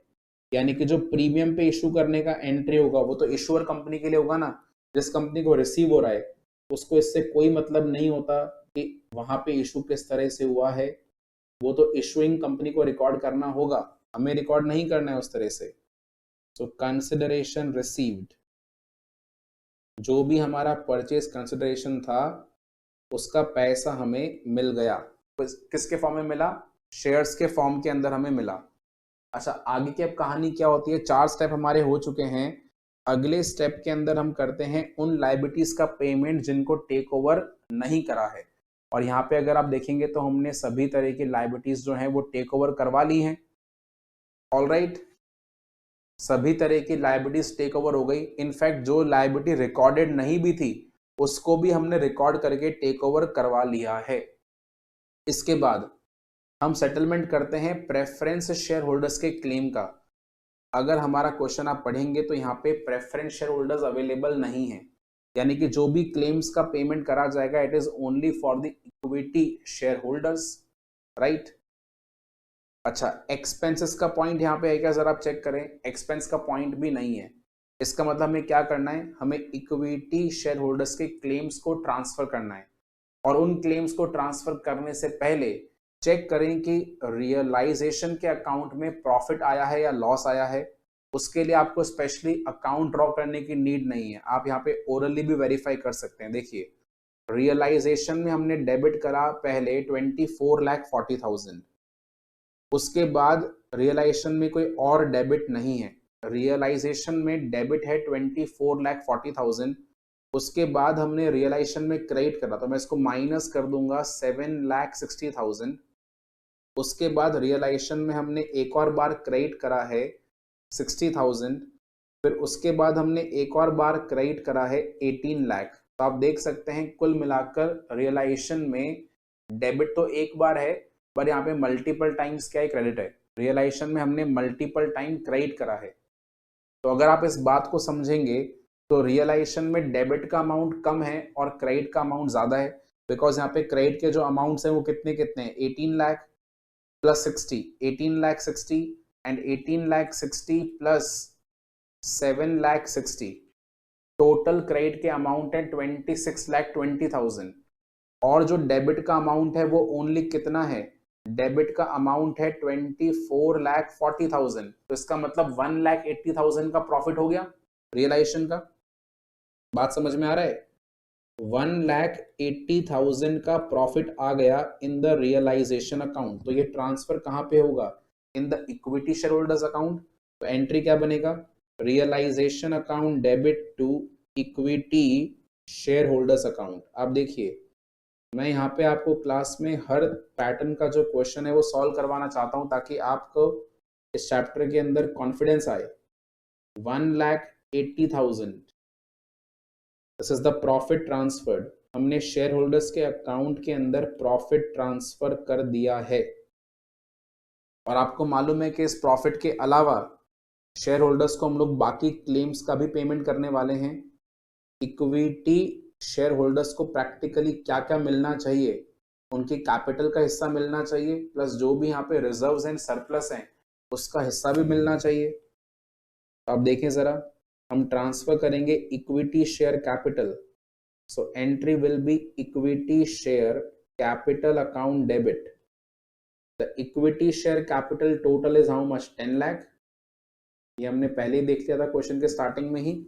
यानी कि जो प्रीमियम पे इशू करने का एंट्री होगा वो तो इशूअर कंपनी के लिए होगा ना। जिस कंपनी को रिसीव हो रहा है उसको इससे कोई मतलब नहीं होता कि वहां पे इशू किस तरह से हुआ है, वो तो इशूइंग कंपनी को रिकॉर्ड करना होगा, हमें रिकॉर्ड नहीं करना है उस तरह से। सो कंसिडरेशन रिसीव्ड, जो भी हमारा परचेज कंसिडरेशन था उसका पैसा हमें मिल गया। किसके फॉर्म में मिला? शेयर्स के फॉर्म के अंदर हमें मिला। अच्छा, आगे की अब कहानी क्या होती है? 4 स्टेप हमारे हो चुके हैं। अगले स्टेप के अंदर हम करते हैं उन लायबिलिटीज का पेमेंट जिनको टेक ओवर नहीं करा है। और यहाँ पे अगर आप देखेंगे तो हमने सभी तरह की लायबिलिटीज जो हैं वो टेक ओवर करवा ली हैं। ऑल राइट, सभी तरह की लायबिलिटीज टेक ओवर हो गई। इनफैक्ट जो लायबिलिटी रिकॉर्डेड नहीं भी थी उसको भी हमने रिकॉर्ड करके टेक ओवर करवा लिया है। इसके बाद हम सेटलमेंट करते हैं प्रेफरेंस शेयर होल्डर्स के क्लेम का। अगर हमारा क्वेश्चन आप पढ़ेंगे तो यहाँ पे प्रेफरेंस शेयर होल्डर्स अवेलेबल नहीं है, यानी कि जो भी क्लेम्स का पेमेंट करा जाएगा it is only for the equity share holders, right. अच्छा, एक्सपेंसेस का पॉइंट यहाँ पे है क्या? जरा आप चेक करें, एक्सपेंस का पॉइंट भी नहीं है। इसका मतलब हमें क्या करना है? हमें इक्विटी शेयर होल्डर्स के क्लेम्स को ट्रांसफर करना है, और उन क्लेम्स को ट्रांसफर करने से पहले चेक करें कि रियलाइजेशन के अकाउंट में प्रॉफिट आया है या लॉस आया है। उसके लिए आपको स्पेशली अकाउंट ड्रॉ करने की नीड नहीं है, आप यहाँ पे ओरली भी वेरीफाई कर सकते हैं। देखिए, रियलाइजेशन में हमने डेबिट करा पहले 24,40,000, उसके बाद रियलाइजेशन में कोई और डेबिट नहीं है, रियलाइजेशन में डेबिट है 24,40,000। उसके बाद हमने रियलाइजेशन में क्रेडिट करा, तो मैं इसको माइनस कर दूंगा 7,60,000। उसके बाद रियलाइजेशन में हमने एक और बार क्रेडिट करा है 60,000। फिर उसके बाद हमने एक और बार क्रेडिट करा है 18 लाख। तो आप देख सकते हैं कुल मिलाकर रियलाइजेशन में डेबिट तो एक बार है, पर यहाँ पे मल्टीपल टाइम्स क्या है? क्रेडिट है। रियलाइजेशन में हमने मल्टीपल टाइम क्रेडिट करा है। तो अगर आप इस बात को समझेंगे तो रियलाइजेशन में डेबिट का अमाउंट कम है और क्रेडिट का अमाउंट ज्यादा है, बिकॉज यहाँ पे क्रेडिट के जो अमाउंट्स हैं वो कितने कितने हैं? 18 lakh plus 60, 18,60,000 and 18,60,000 plus 7,60,000, total credit के अमाउंट है 26,20,000। और जो डेबिट का अमाउंट है वो ओनली कितना है? डेबिट का अमाउंट है 24,40,000। तो इसका मतलब 1,80,000 का प्रॉफिट हो गया रियलाइजेशन का। बात समझ में आ रहा है? 1,80,000 का प्रॉफिट आ गया इन द रियलाइजेशन अकाउंट। तो ये ट्रांसफर कहां पे होगा? In the equity share holders account. तो एंट्री क्या बनेगा? Realisation account debit to equity share holders account. आप देखिए, मैं यहाँ पे आपको क्लास में हर पैटर्न का जो क्वेश्चन है वो सॉल्व करवाना चाहता हूँ ताकि आपको इस चैप्टर के अंदर कॉन्फिडेंस आए। 1,80,000, this is the profit transferred. हमने शेयर होल्डर्स के अकाउंट के अंदर प्रॉफिट ट्रांसफर कर दिया है, और आपको मालूम है कि इस प्रॉफिट के अलावा शेयर होल्डर्स को हम लोग बाकी क्लेम्स का भी पेमेंट करने वाले हैं। इक्विटी शेयर होल्डर्स को प्रैक्टिकली क्या क्या मिलना चाहिए? उनकी कैपिटल का हिस्सा मिलना चाहिए, प्लस जो भी यहाँ पे रिजर्व्स एंड सरप्लस हैं उसका हिस्सा भी मिलना चाहिए। तो आप देखें जरा, हम ट्रांसफर करेंगे equity share capital, so entry will be equity share capital account debit. The equity share capital total is how much, 10 lakh. ये हमने पहले ही देख लिया था क्वेश्चन के स्टार्टिंग में ही।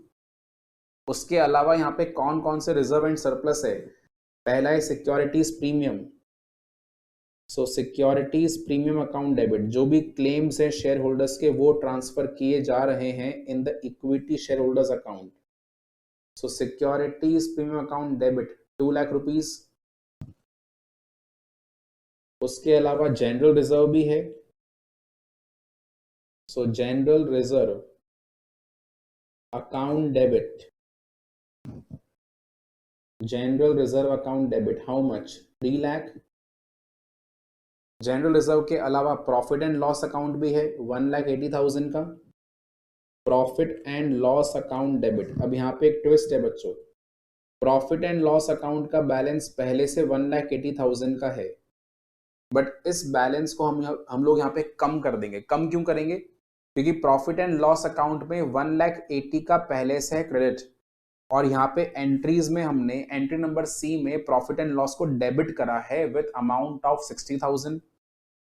उसके अलावा यहाँ पे कौन कौन से रिजर्व एंड सरप्लस है, पहला है सिक्योरिटीज प्रीमियम, सो सिक्योरिटीज प्रीमियम अकाउंट डेबिट, जो भी क्लेम्स है शेयर होल्डर्स के वो ट्रांसफर किए जा रहे हैं इन the equity share holders account. So securities premium account debit 2 lakh rupees. उसके अलावा जनरल रिजर्व भी है, सो general reserve account debit, general reserve account debit how much, 3 lakh. General reserve के अलावा प्रॉफिट एंड लॉस अकाउंट भी है 1,80,000 का, profit and loss account debit. अब यहाँ पे एक ट्विस्ट है बच्चों, प्रॉफिट एंड लॉस अकाउंट का बैलेंस पहले से 1,80,000 का है, बट इस बैलेंस को हम लोग यहाँ पे कम कर देंगे। कम क्यों करेंगे, क्योंकि प्रॉफिट एंड लॉस अकाउंट में 1,80,000 का पहले से है क्रेडिट, और यहाँ पे एंट्रीज में हमने एंट्री नंबर सी में प्रॉफिट एंड लॉस को डेबिट करा है विद अमाउंट ऑफ 60,000।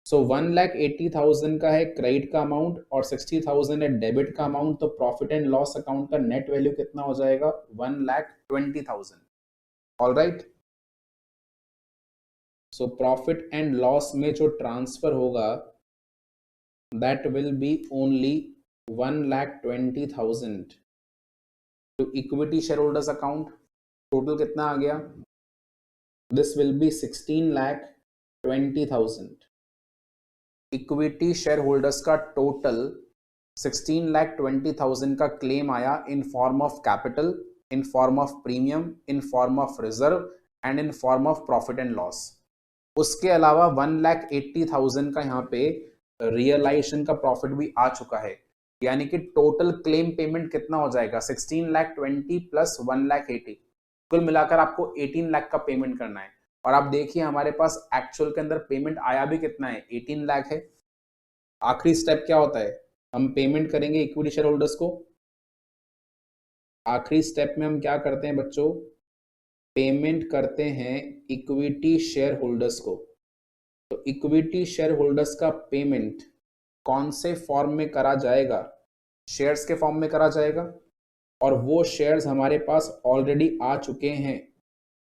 सो 1,80,000 का है क्रेडिट का अमाउंट और 60,000 है डेबिट का अमाउंट, तो प्रॉफिट एंड लॉस अकाउंट का नेट वैल्यू कितना हो जाएगा, 1,20,000। All right, so profit and loss में जो ट्रांसफर होगा that will be only 1,20,000 to equity share holders account. Total कितना आ गया, this will be 16,20,000। Equity share holders का टोटल 16,20,000 का क्लेम आया in form of capital, in form of premium, in form of reserve and in form of profit and loss. उसके अलावा 1,80,000 का यहाँ पे रियलाइजेशन का प्रॉफिट भी आ चुका है, यानी कि टोटल क्लेम पेमेंट कितना हो जाएगा, 16,20,000 प्लस 1,80,000, कुल मिलाकर आपको 18 लाख का पेमेंट करना है। और आप देखिए हमारे पास एक्चुअल के अंदर पेमेंट आया भी कितना है, 18 लाख है। आखिरी स्टेप क्या होता है, हम पेमेंट करेंगे इक्विटी शेयर होल्डर्स को। आखिरी स्टेप में हम क्या करते हैं बच्चों, पेमेंट करते हैं इक्विटी शेयर होल्डर्स को। तो इक्विटी शेयर होल्डर्स का पेमेंट कौन से फॉर्म में करा जाएगा, शेयर्स के फॉर्म में करा जाएगा, और वो शेयर्स हमारे पास ऑलरेडी आ चुके हैं।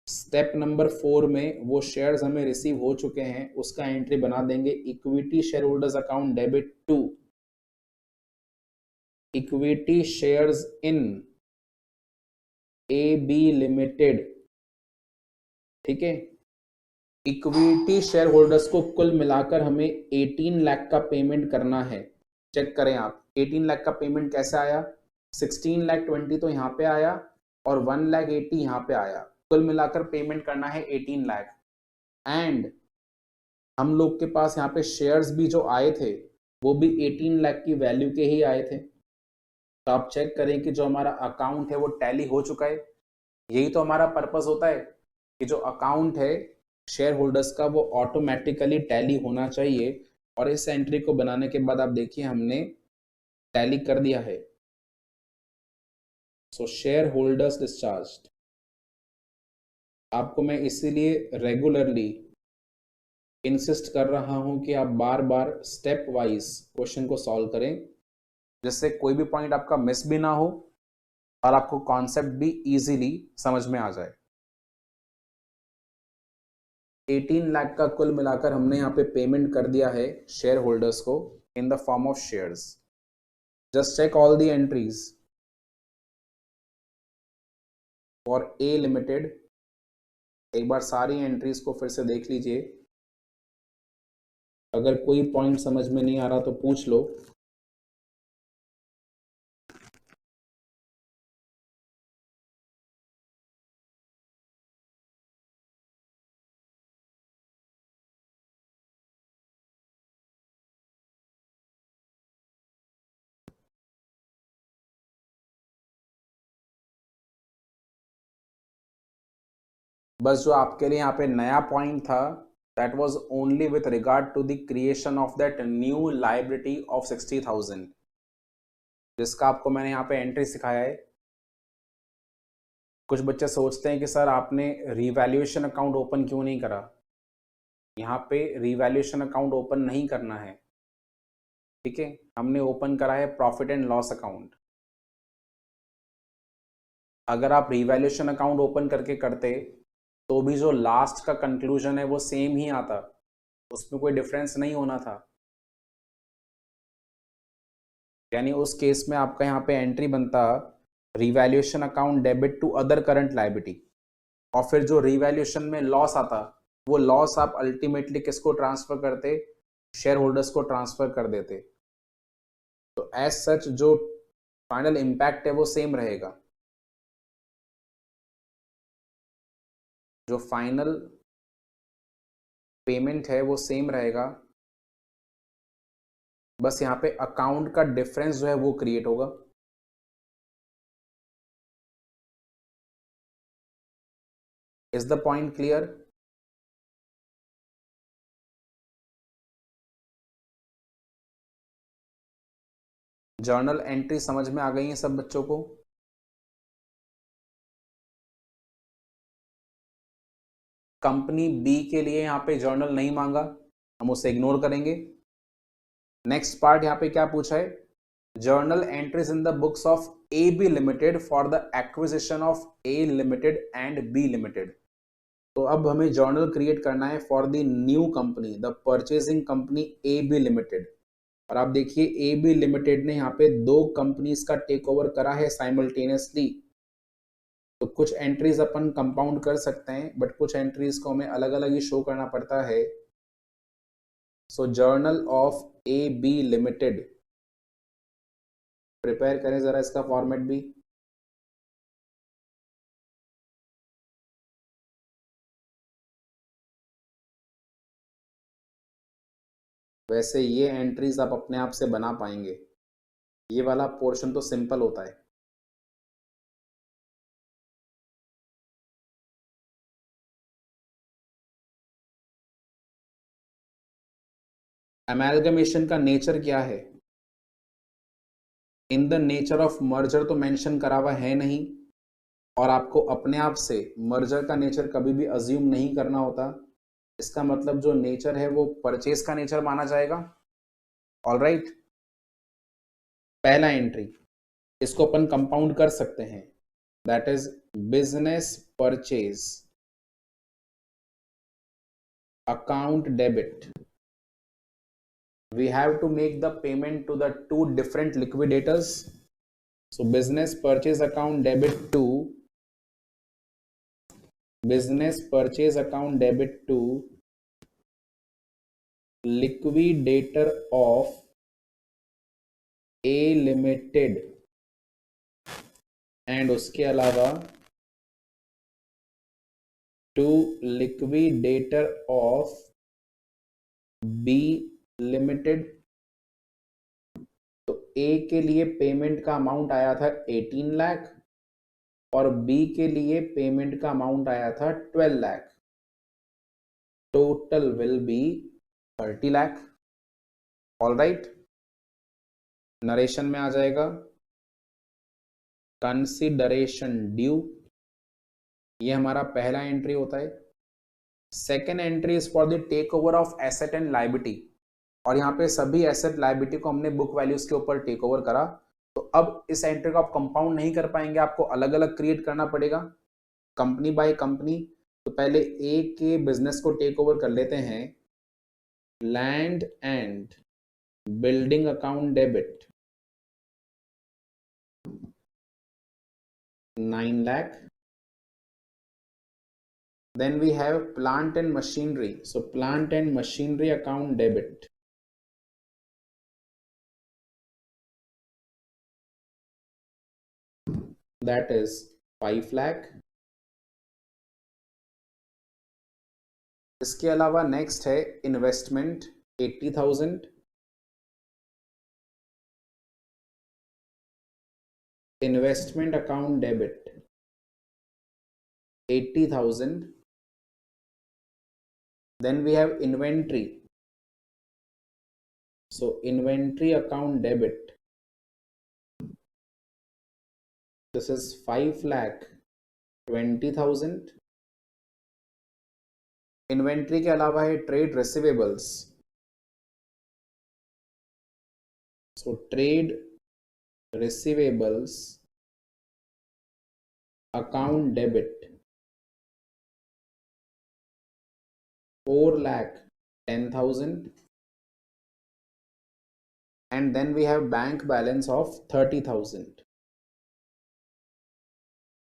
स्टेप नंबर 4 में वो शेयर्स हमें रिसीव हो चुके हैं, उसका एंट्री बना देंगे equity share holders account debit to equity shares in AB limited. ठीक है, इक्विटी शेयर होल्डर्स को कुल मिलाकर हमें 18 लाख का पेमेंट करना है। चेक करें आप, 18 लाख का पेमेंट कैसे आया, 16,20,000 तो यहाँ पे आया और 1,80,000 यहाँ पे आया, कुल मिलाकर पेमेंट करना है 18 लाख। एंड हम लोग के पास यहाँ पे शेयर्स भी जो आए थे वो भी 18 लाख की वैल्यू के ही आए थे। तो आप चेक करें कि जो हमारा अकाउंट है वो टैली हो चुका है। यही तो हमारा पर्पस होता है कि जो अकाउंट है शेयर होल्डर्स का वो ऑटोमेटिकली टैली होना चाहिए। और इस एंट्री को बनाने के बाद आप देखिए हमने टैली कर दिया है। सो शेयर होल्डर्स डिस्चार्ज्ड, आपको मैं इसीलिए रेगुलरली इंसिस्ट कर रहा हूं कि आप बार बार स्टेप वाइज क्वेश्चन को सॉल्व करें, जिससे कोई भी पॉइंट आपका मिस भी ना हो और आपको कॉन्सेप्ट भी इजीली समझ में आ जाए। 18 लाख का कुल मिलाकर हमने यहाँ पे पेमेंट कर दिया है शेयर होल्डर्स को in the form of shares. Just check all the entries for A limited. एक बार सारी एंट्रीज को फिर से देख लीजिए, अगर कोई पॉइंट समझ में नहीं आ रहा तो पूछ लो। बस जो आपके लिए यहाँ पे नया पॉइंट था that was only with regard to the creation of that new liability of 60,000, जिसका आपको मैंने यहाँ पे एंट्री सिखाया है। कुछ बच्चे सोचते हैं कि सर आपने रिवैल्यूएशन अकाउंट ओपन क्यों नहीं करा। यहाँ पे रिवैल्यूएशन अकाउंट ओपन नहीं करना है, ठीक है, हमने ओपन करा है प्रॉफिट एंड लॉस अकाउंट। अगर आप रिवैल्यूएशन अकाउंट ओपन करके करते तो भी जो लास्ट का कंक्लूजन है वो सेम ही आता, उसमें कोई डिफरेंस नहीं होना था। यानी उस केस में आपका यहाँ पे एंट्री बनता revaluation account debit to other current liability, और फिर जो रिवैल्यूएशन में लॉस आता वो लॉस आप अल्टीमेटली किसको ट्रांसफर करते, शेयर होल्डर्स को ट्रांसफर कर देते। तो एज सच जो फाइनल इंपैक्ट है वो सेम रहेगा, जो फाइनल पेमेंट है वो सेम रहेगा, बस यहाँ पे अकाउंट का डिफरेंस जो है वो क्रिएट होगा। Is the point clear? Journal entry समझ में आ गई है सब बच्चों को? कंपनी बी के लिए यहाँ पे जर्नल नहीं मांगा, हम उसे इग्नोर करेंगे। नेक्स्ट पार्ट यहाँ पे क्या पूछा है, journal entries in the books of A B limited for the acquisition of A limited and B limited. तो अब हमें जर्नल क्रिएट करना है for the new company, the purchasing company A B limited. और आप देखिए ए बी लिमिटेड ने यहाँ पे दो कंपनीज का टेक ओवर करा है साइमल्टेनियसली। तो कुछ एंट्रीज अपन कंपाउंड कर सकते हैं, बट कुछ एंट्रीज को हमें अलग अलग ही शो करना पड़ता है। So journal of A B limited prepare करें जरा इसका फॉर्मेट भी। वैसे ये एंट्रीज आप अपने आप से बना पाएंगे, ये वाला पोर्शन तो सिंपल होता है। अमेलगमेशन का नेचर क्या है? In the nature of merger तो मेंशन करा हुआ है नहीं, और आपको अपने आप से मर्जर का नेचर कभी भी अज्यूम नहीं करना होता। इसका मतलब जो नेचर है वो परचेज का नेचर माना जाएगा। ऑलराइट, पहला एंट्री इसको अपन कंपाउंड कर सकते हैं, that is business purchase account debit. We have to make the payment to the two different liquidators. So business purchase account debit to business purchase account debit to liquidator of A limited, and उसके अलावा to liquidator of B limited. तो ए के लिए payment का amount आया था 18 लाख और B के लिए पेमेंट का अमाउंट आया था 12 lakh. Total will be 30 lakh. Alright, narration में आ जाएगा कंसिडरेशन ड्यू, ये हमारा पहला एंट्री होता है। Second entry is for the take over of asset and liability, और यहाँ पे सभी एसेट लायबिलिटी को हमने बुक वैल्यूज के ऊपर टेक ओवर करा। तो अब इस एंट्री को आप कंपाउंड नहीं कर पाएंगे, आपको अलग अलग क्रिएट करना पड़ेगा कंपनी बाय कंपनी। तो पहले ए के बिजनेस को टेक ओवर कर लेते हैं, land and building account debit 9 lakh. Then we have plant and machinery, so plant and machinery account debit that is 5 lakh। इसके अलावा नेक्स्ट है investment 80,000, investment account debit 80,000। Then we have inventory. So inventory account debit. This is 5,20,000. Inventory के अलावा है trade receivables. So trade receivables account debit 4,10,000. and then we have bank balance of 30,000.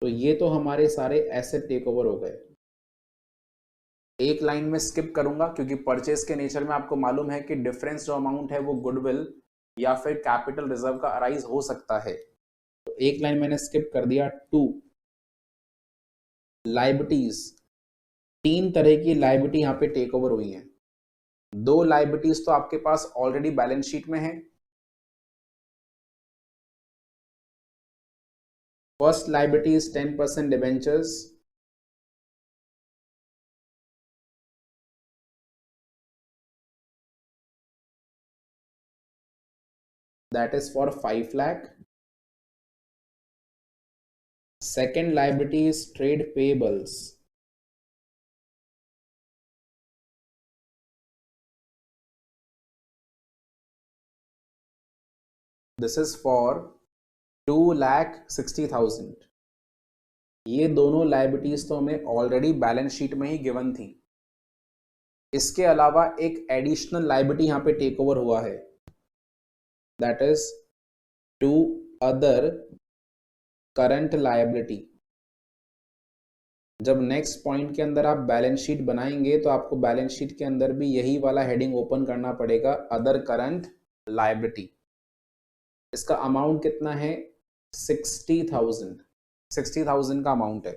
तो ये तो हमारे सारे एसेट टेक ओवर हो गए. एक लाइन में स्किप करूंगा क्योंकि परचेज के नेचर में आपको मालूम है कि डिफरेंस जो अमाउंट है वो गुडविल या फिर कैपिटल रिजर्व का अराइज हो सकता है. तो एक लाइन मैंने स्किप कर दिया. 2 लाइबिलिटीज. 3 तरह की लाइबिलिटी यहाँ पे टेक ओवर हुई हैं. 2 लाइबिलिटीज तो आपके पास ऑलरेडी बैलेंस शीट में है. First liability is 10% debentures. that is for 5 lakh. Second liability is trade payables. This is for 2,60,000. ये दोनों लाइबिलिटीज तो हमें ऑलरेडी बैलेंस शीट में ही गिवन थी. इसके अलावा एक एडिशनल लाइबिलिटी यहाँ पे टेक ओवर हुआ है. That is to other current liability. जब नेक्स्ट पॉइंट के अंदर आप बैलेंस शीट बनाएंगे तो आपको बैलेंस शीट के अंदर भी यही वाला हेडिंग ओपन करना पड़ेगा, अदर करंट लायबिलिटी. इसका अमाउंट कितना है? 60,000. 60,000 का अमाउंट है.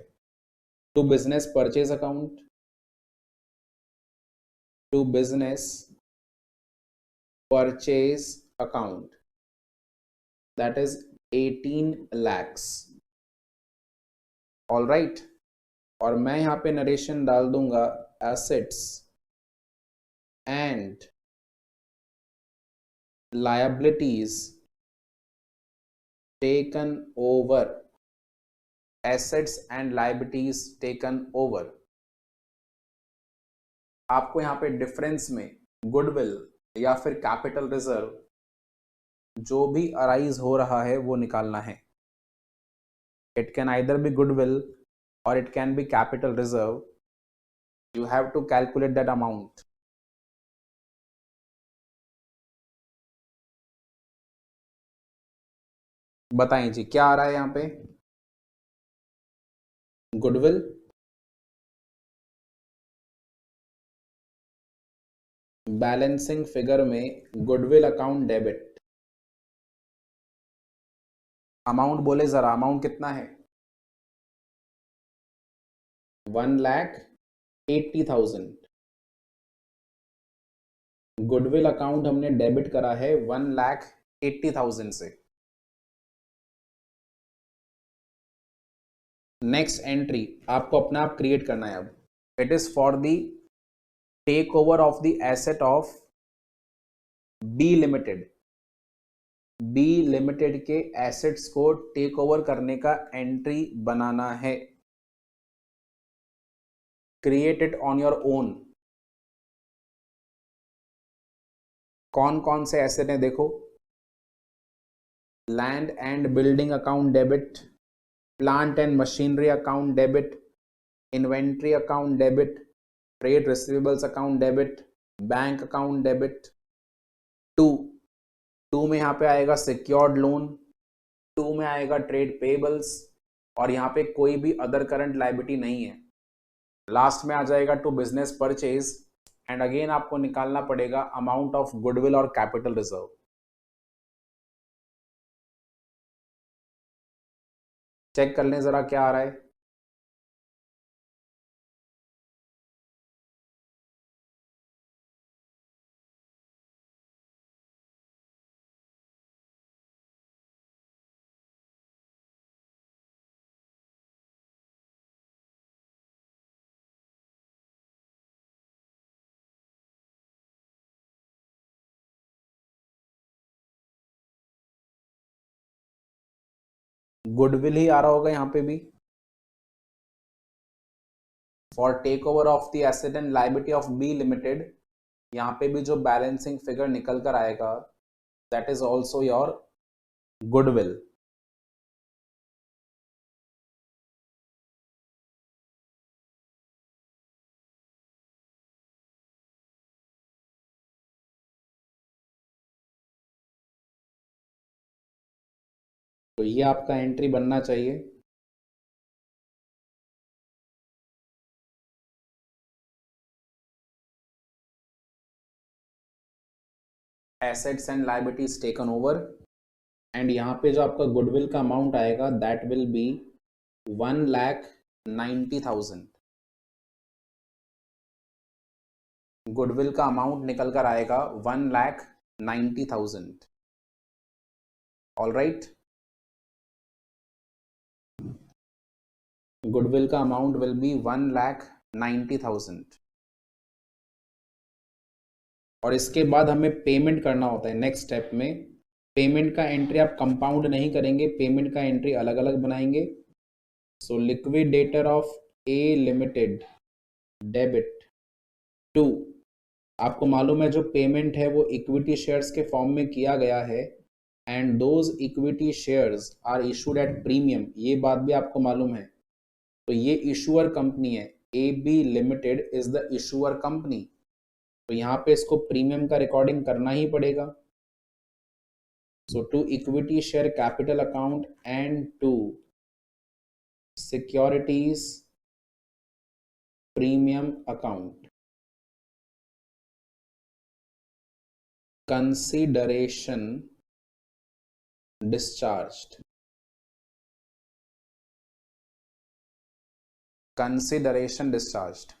To business purchase account. To business purchase account that is 18 lakhs. All right. और मैं यहां पे नरेशन डाल दूंगा assets and liabilities taken over. Assets and liabilities taken over. आपको यहां पे डिफरेंस में गुडविल या फिर कैपिटल रिजर्व जो भी अराइज हो रहा है वो निकालना है. It can either be goodwill और it can be capital reserve. You have to calculate that amount. बताएं जी क्या आ रहा है यहाँ पे? गुडविल, बैलेंसिंग फिगर में गुडविल अकाउंट डेबिट. अमाउंट बोले जरा, अमाउंट कितना है? 1,80,000. गुडविल अकाउंट हमने डेबिट करा है 1,80,000 से. नेक्स्ट एंट्री आपको अपना आप क्रिएट करना है. अब it is for the take over of the asset of B limited. B limited के एसेट्स को टेक ओवर करने का एंट्री बनाना है. Create it on your own. कौन कौन से एसेट हैं देखो. Land and building account debit, plant and machinery account debit, inventory account debit, trade receivables account debit, bank account debit. To में यहाँ पे आएगा सिक्योर्ड लोन. 2 में आएगा ट्रेड पेबल्स. और यहाँ पे कोई भी अदर करंट लायबिलिटी नहीं है. लास्ट में आ जाएगा to business purchase. And again आपको निकालना पड़ेगा अमाउंट ऑफ गुडविल और कैपिटल रिजर्व. चेक कर लें जरा क्या आ रहा है. गुडविल ही आ रहा होगा यहाँ पे भी। For take over of the asset and liability of B limited, यहाँ पे भी जो बैलेंसिंग फिगर निकल कर आएगा that is also your goodwill. तो ये आपका एंट्री बनना चाहिए। Assets and liabilities taken over, and यहाँ पे जो आपका गुडविल का अमाउंट आएगा दैट विल बी 1,90,000। गुडविल का अमाउंट निकल कर आएगा 1,90,000। ऑल राइट, गुडविल का अमाउंट विल बी 1,90,000। और इसके बाद हमें पेमेंट करना होता है नेक्स्ट स्टेप में। पेमेंट का एंट्री आप कंपाउंड नहीं करेंगे, पेमेंट का एंट्री अलग अलग बनाएंगे। So liquidator of A limited debit to, आपको मालूम है जो पेमेंट है वो इक्विटी शेयर्स के फॉर्म में किया गया है, and those equity shares are issued at premium, ये बात भी आपको मालूम है। तो ये इशूअर कंपनी है, A B limited is the issuer company, तो यहाँ पे इसको प्रीमियम का रिकॉर्डिंग करना ही पड़ेगा। So to equity share capital account and to securities premium account, consideration discharged, consideration discharged.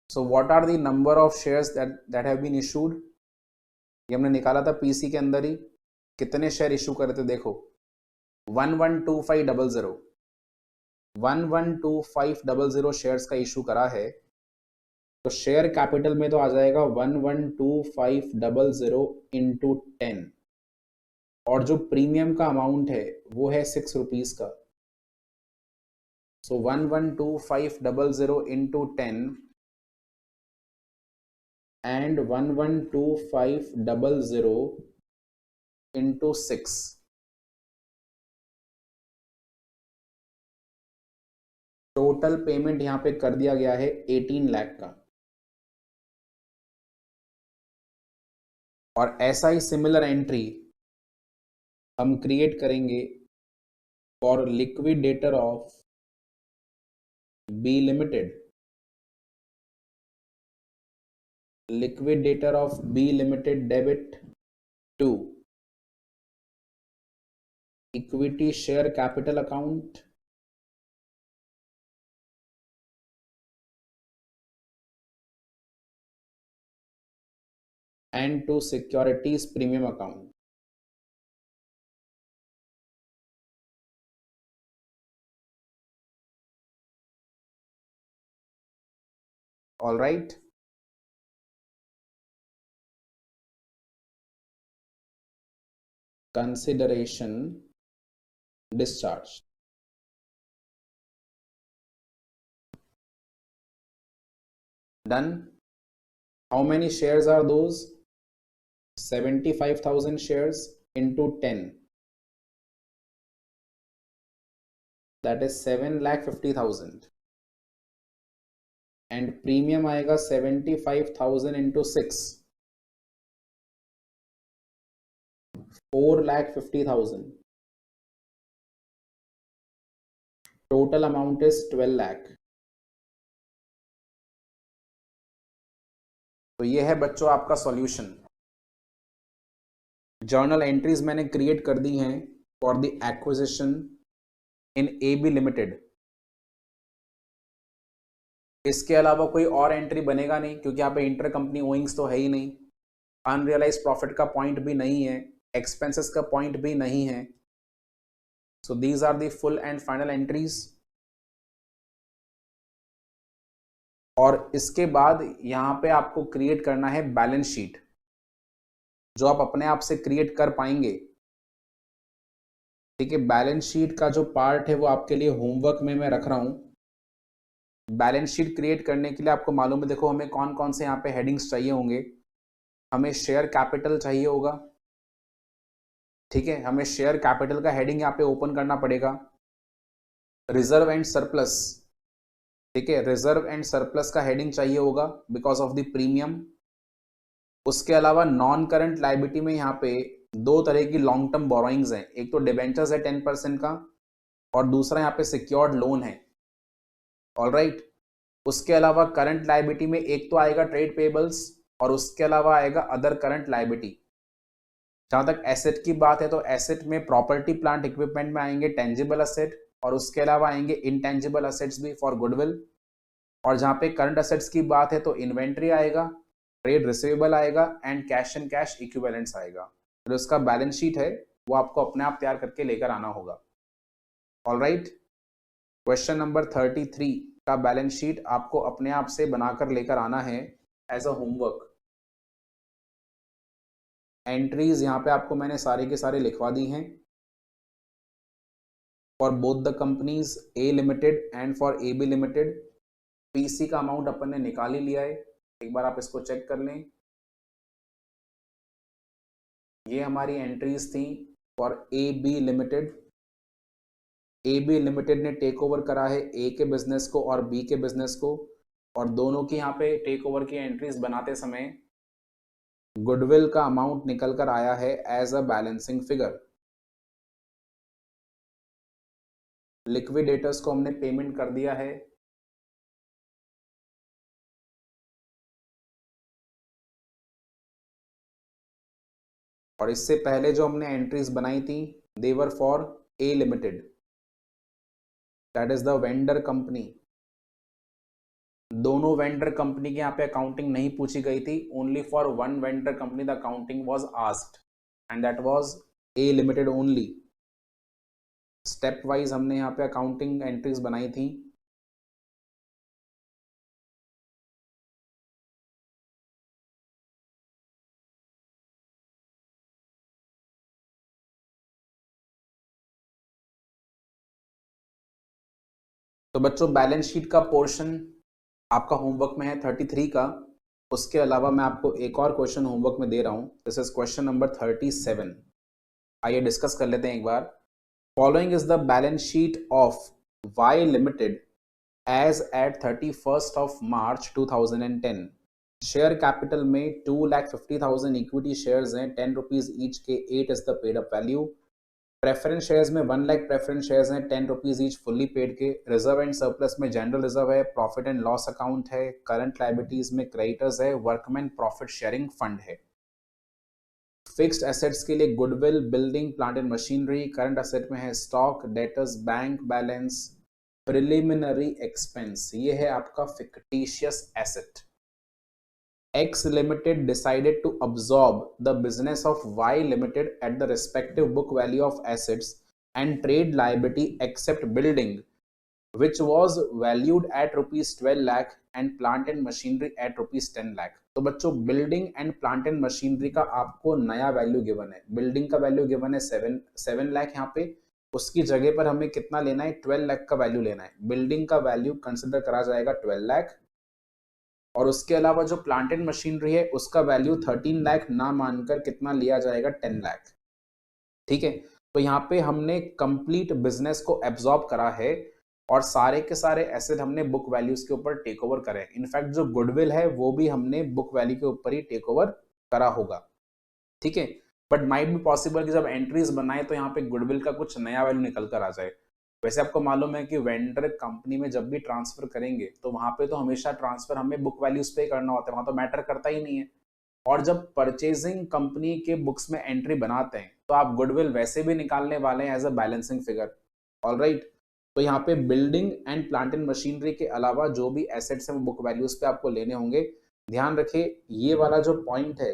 So what are the number of shares that have been issued? ये हमने निकाला था पीसी के अंदर ही, कितने शेयर इशू करे थे देखो, 112500 112500 शेयर्स का इशू करा है। तो शेयर कैपिटल में तो आ जाएगा 112500 इंटू 10, और जो प्रीमियम का अमाउंट है वो है 6 रुपीज का। सो 112500 into 10 and 112500 into 6, total payment यहां पे कर दिया गया है 18 लाख का। और ऐसा ही सिमिलर एंट्री हम क्रिएट करेंगे for liquidator of B limited. Liquidator of B limited debit to equity share capital account and to securities premium account. All right. Consideration discharge. Done. How many shares are those? 75,000 shares into 10, that is 7,50,000, and premium आएगा 75,000 into 6, 4,50,000, total amount is 12 lakh। तो ये है बच्चों आपका solution. Journal entries मैंने create कर दी हैं for the acquisition in A B limited. इसके अलावा कोई और एंट्री बनेगा नहीं, क्योंकि यहाँ पे इंटर कंपनी ओइंग्स तो है ही नहीं, अनरियलाइज प्रॉफिट का पॉइंट भी नहीं है, एक्सपेंसेस का पॉइंट भी नहीं है। So these are the full and final entries. और इसके बाद यहाँ पे आपको क्रिएट करना है बैलेंस शीट, जो आप अपने आप से क्रिएट कर पाएंगे। ठीक है, बैलेंस शीट का जो पार्ट है वो आपके लिए होमवर्क में मैं रख रहा हूं। बैलेंस शीट क्रिएट करने के लिए आपको मालूम है, देखो हमें कौन कौन से यहाँ पे हेडिंग्स चाहिए होंगे। हमें शेयर कैपिटल चाहिए होगा, ठीक है, हमें शेयर कैपिटल का हेडिंग यहाँ पे ओपन करना पड़ेगा। रिजर्व एंड सरप्लस, ठीक है, रिजर्व एंड सरप्लस का हेडिंग चाहिए होगा बिकॉज ऑफ द प्रीमियम। उसके अलावा नॉन करंट लायबिलिटी में यहाँ पे दो तरह की लॉन्ग टर्म बोरोइंग्स हैं, एक तो डिबेंचर्स है 10% का, और दूसरा यहाँ पे सिक्योर्ड लोन है। ऑलराइट, उसके अलावा करंट लायबिलिटी में एक तो आएगा ट्रेड पेबल्स और उसके अलावा आएगा अदर करंट लायबिलिटी। जहां तक एसेट की बात है तो एसेट में प्रॉपर्टी प्लांट इक्विपमेंट में आएंगे टेंजिबल असेट, और उसके अलावा आएंगे इनटेंजिबल असेट्स भी फॉर गुडविल। और जहां पे करंट असेट्स की बात है तो इन्वेंट्री आएगा, ट्रेड रिसीवेबल आएगा and cash and cash equivalents आएगा। तो इसका बैलेंस शीट है वो आपको अपने आप तैयार करके लेकर आना होगा। ऑलराइट, क्वेश्चन नंबर 33 का बैलेंस शीट आपको अपने आप से बनाकर लेकर आना है एज अ होमवर्क। एंट्रीज यहाँ पे आपको मैंने सारे के सारे लिखवा दी हैं for both the companies A limited and for A B limited. PC का अमाउंट अपन ने निकाल ही लिया है, एक बार आप इसको चेक कर लें। ये हमारी एंट्रीज थी for A B limited. A B limited ने टेक ओवर करा है ए के बिजनेस को और बी के बिजनेस को, और दोनों की यहाँ पे टेक ओवर की एंट्रीज बनाते समय गुडविल का अमाउंट निकल कर आया है as a balancing figure. Liquidators को हमने पेमेंट कर दिया है, और इससे पहले जो हमने एंट्रीज बनाई थी they were for A limited, that is the vendor company. दोनों वेंडर कंपनी के यहाँ पे अकाउंटिंग नहीं पूछी गई थी, only for one vendor company the accounting was asked and that was A limited only. Stepwise हमने यहाँ पे अकाउंटिंग एंट्रीज बनाई थी। तो बच्चों बैलेंस शीट का पोर्शन आपका होमवर्क में है 33 का। उसके अलावा मैं आपको एक और क्वेश्चन होमवर्क में दे रहा हूं, दिस इज क्वेश्चन नंबर 37। आइए डिस्कस कर लेते हैं एक बार। Following is the balance sheet of Y limited as at 31st of March 2010। Share capital में 2,50,000 इक्विटी शेयर्स हैं 10 रुपीज ईच के, 8 is the paid up value. Preference shares में 1 लाख प्रेफरेंस शेयर्स हैं 10 रुपीज ईच फुल्ली पेड के। Reserve and surplus में general reserve है, profit and loss account है, current liabilities में क्रेडिटर्स है, वर्कमैन प्रॉफिट शेयरिंग फंड है। फिक्स्ड एसेट्स के लिए goodwill, building, plant and machinery. Current asset में है stock, debtors, bank balance, preliminary expense. ये है आपका fictitious asset. X Limited decided to absorb the business of Y Limited at the respective book value of assets and trade liability except building, which was valued at rupees 12 lakh and plant and machinery at rupees 10 lakh। तो बच्चों building and plant and machinery का आपको नया value given है। Building का value given है 7 लाख यहाँ पे, उसकी जगह पर हमें कितना लेना है 12 लाख का वैल्यू लेना है। बिल्डिंग का वैल्यू कंसिडर करा जाएगा 12 लाख, और उसके अलावा जो प्लांट एंड मशीनरी है उसका वैल्यू 13 लाख ना मानकर कितना लिया जाएगा 10 लाख। ठीक है, तो यहाँ पे हमने कंप्लीट बिजनेस को एब्जॉर्ब करा है और सारे के सारे एसेट हमने बुक वैल्यूज के ऊपर टेक ओवर करे। इनफैक्ट जो गुडविल है वो भी हमने बुक वैल्यू के ऊपर ही टेक ओवर करा होगा। ठीक है, बट माइट भी पॉसिबल कि जब एंट्रीज बनाए तो यहाँ पे गुडविल का कुछ नया वैल्यू निकल कर आ जाए। वैसे आपको मालूम है कि वेंडर कंपनी में जब भी ट्रांसफर करेंगे तो वहां पे तो हमेशा ट्रांसफर हमें बुक वैल्यूज पे करना होता है, वहां तो मैटर करता ही नहीं है। और जब परचेजिंग कंपनी के बुक्स में एंट्री बनाते हैं तो आप गुडविल वैसे भी निकालने वाले हैं as a balancing figure. All right, तो यहाँ पे building and plant and machinery के अलावा जो भी एसेट्स हैं वो बुक वैल्यूज पे आपको लेने होंगे। ध्यान रखिए ये वाला जो पॉइंट है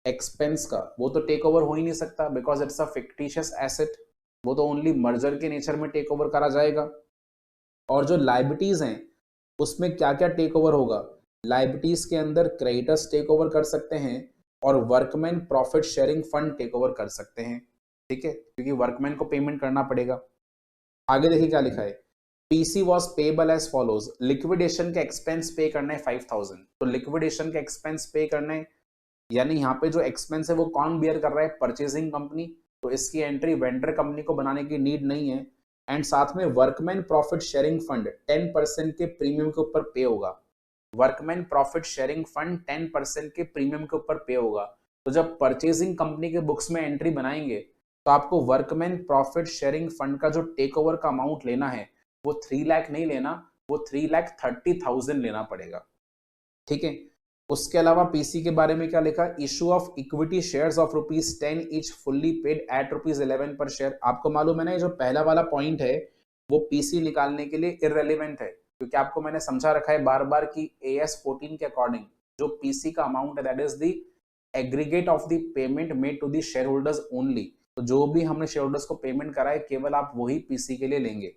एक्सपेंस का वो तो टेक ओवर हो ही नहीं सकता because it's a fictitious asset, वो तो ओनली मर्जर के नेचर में टेक ओवर करा जाएगा। और जो लायबिलिटीज हैं उसमें क्या क्या टेक ओवर होगा, लायबिलिटीज के अंदर क्रेडिटर्स टेक ओवर कर सकते हैं और workman profit sharing fund take over कर सकते हैं। ठीक है, क्योंकि वर्कमैन को पेमेंट करना पड़ेगा। आगे देखिए क्या लिखा है, PC was payable as follows, liquidation के एक्सपेंस पे करना है 5000, तो लिक्विडेशन के एक्सपेंस पे करना है, यानी यहाँ पे जो एक्सपेंस है वो कौन बियर कर रहा है, परचेजिंग कंपनी, तो इसकी एंट्री वेंडर कंपनी को बनाने की नीड नहीं है। एंड साथ में वर्कमैन प्रॉफिट शेयरिंग फंड 10% के प्रीमियम के ऊपर पे होगा, वर्कमैन प्रॉफिट शेयरिंग फंड 10% के प्रीमियम के ऊपर पे होगा। तो जब परचेजिंग कंपनी के बुक्स में एंट्री बनाएंगे तो आपको वर्कमैन प्रॉफिट शेयरिंग फंड का जो टेक ओवर का अमाउंट लेना है वो 3 लाख नहीं लेना, वो 3,30,000 लेना पड़ेगा, ठीक है। उसके अलावा पीसी के बारे में क्या लिखा, issue of equity shares of ₹10 each fully paid at ₹11 पर शेयर। आपको मालूम है ना, ये जो पहला वाला पॉइंट है वो पीसी निकालने के लिए इररेलेवेंट है, क्योंकि आपको मैंने समझा रखा है बार बार कि AS 14 के अकॉर्डिंग जो पीसी का अमाउंट है that is the aggregate of the payment made to the share holders only. तो जो भी हमने शेयर होल्डर्स को पेमेंट करा है केवल आप वही पीसी के लिए लेंगे।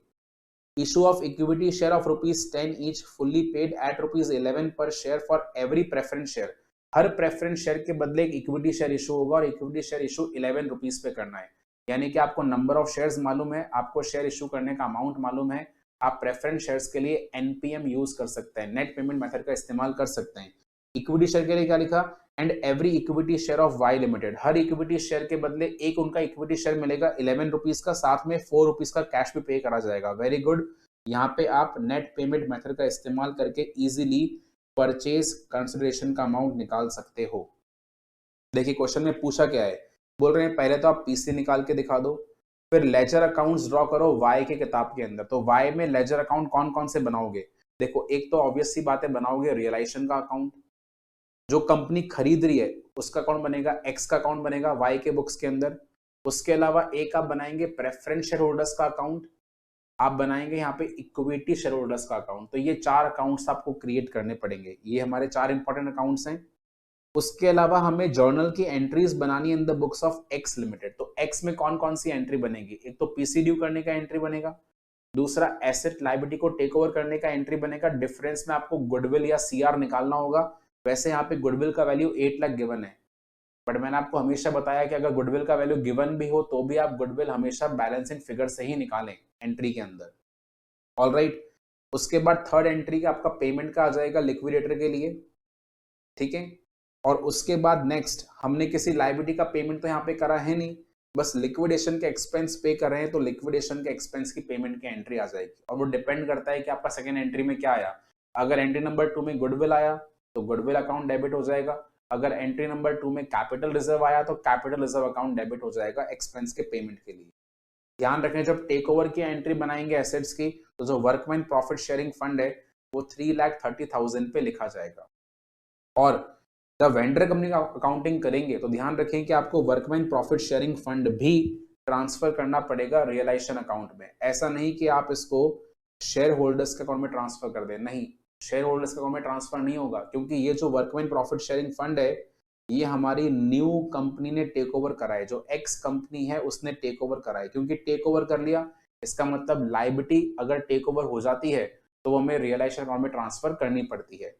Issue of equity share of ₹10 each fully paid at ₹11 per share for every preference share। Her preference share के बदले एक इक्विटी शेयर इशू होगा और इक्विटी शेयर इशू 11 रुपीज पे करना है, यानी कि आपको नंबर ऑफ शेयर्स मालूम है, आपको शेयर इशू करने का अमाउंट मालूम है, आप प्रेफरेंस शेयर्स के लिए NPM यूज कर सकते हैं, नेट पेमेंट मेथड का इस्तेमाल कर सकते हैं। इक्विटी शेयर के लिए क्या लिखा, and every equity share of Y limited, हर इक्विटी शेयर के बदले एक उनका इक्विटी शेयर मिलेगा 11 रुपीज का, साथ में 4 रुपीज का कैश भी पे करा जाएगा। वेरी गुड, यहाँ पे आप नेट पेमेंट मेथड का इस्तेमाल करके इजीली परचेज कंसिडरेशन का अमाउंट निकाल सकते हो। देखिए क्वेश्चन में पूछा क्या है, बोल रहे हैं पहले तो आप पीसी निकाल के दिखा दो, फिर लेजर अकाउंट्स ड्रॉ करो वाई के किताब के अंदर। तो वाई में लेजर अकाउंट कौन कौन से बनाओगे, देखो एक तो ऑब्वियस सी बात है बनाओगे रियलाइजेशन का अकाउंट, जो कंपनी खरीद रही है उसका अकाउंट बनेगा, एक्स का अकाउंट बनेगा वाई के बुक्स के अंदर। उसके अलावा एक आप बनाएंगे प्रेफरेंस शेयर होल्डर्स का अकाउंट, आप बनाएंगे यहाँ पे इक्विटी शेयर होल्डर्स का अकाउंट। तो ये 4 अकाउंट्स आपको क्रिएट करने पड़ेंगे, ये हमारे 4 इंपॉर्टेंट अकाउंट्स हैं। उसके अलावा हमें जर्नल की एंट्रीज बनानी है in the books of x limited. तो एक्स में कौन कौन सी एंट्री बनेगी, एक तो पीसी ड्यू करने का एंट्री बनेगा, दूसरा एसेट लायबिलिटी को टेक ओवर करने का एंट्री बनेगा, डिफरेंस में आपको गुडविल या सीआर निकालना होगा। वैसे यहाँ पे गुडविल का वैल्यू 8 लाख गिवन है, बट मैंने आपको हमेशा बताया कि अगर गुडविल का वैल्यू गिवन भी हो तो भी आप गुडविल हमेशा बैलेंसिंग फिगर से ही निकालें एंट्री के अंदर। ऑलराइट, उसके बाद थर्ड एंट्री का आपका पेमेंट का आ जाएगा लिक्विडेटर के लिए, ठीक है। और उसके बाद नेक्स्ट हमने किसी लायबिलिटी का पेमेंट तो यहाँ पे करा है नहीं, बस लिक्विडेशन के एक्सपेंस पे कर रहे हैं, तो लिक्विडेशन के एक्सपेंस की पेमेंट की एंट्री आ जाएगी। और वो डिपेंड करता है कि आपका सेकंड एंट्री में क्या आया, अगर एंट्री नंबर 2 में गुडविल आया तो गुडविल अकाउंट डेबिट हो जाएगा, अगर एंट्री नंबर 2 में कैपिटल रिजर्व आया तो कैपिटल रिजर्व अकाउंट डेबिट हो जाएगा एक्सपेंस के पेमेंट के लिए। ध्यान रखें जब टेक ओवर की एंट्री बनाएंगे एसेट्स की तो जो वर्कमैन प्रॉफिट शेयरिंग फंड है वो 3,30,000 पे लिखा जाएगा। और जब वेंडर कंपनी का अकाउंटिंग करेंगे तो ध्यान रखें कि आपको वर्कमैन प्रॉफिट शेयरिंग फंड भी ट्रांसफर करना पड़ेगा रियलाइजेशन अकाउंट में। ऐसा नहीं कि आप इसको शेयर होल्डर्स के अकाउंट में ट्रांसफर कर दें, नहीं, शेयर होल्डर्स के अकाउंट में ट्रांसफर नहीं होगा, क्योंकि ये जो वर्कमैन प्रॉफिट शेयरिंग फंड है ये हमारी न्यू कंपनी ने टेक ओवर करा है, जो एक्स कंपनी है उसने टेक ओवर करा है। क्योंकि टेक ओवर कर लिया इसका मतलब लायबिलिटी अगर टेक ओवर हो जाती है तो वो हमें रियलाइजेशन अकाउंट में ट्रांसफर करनी पड़ती है।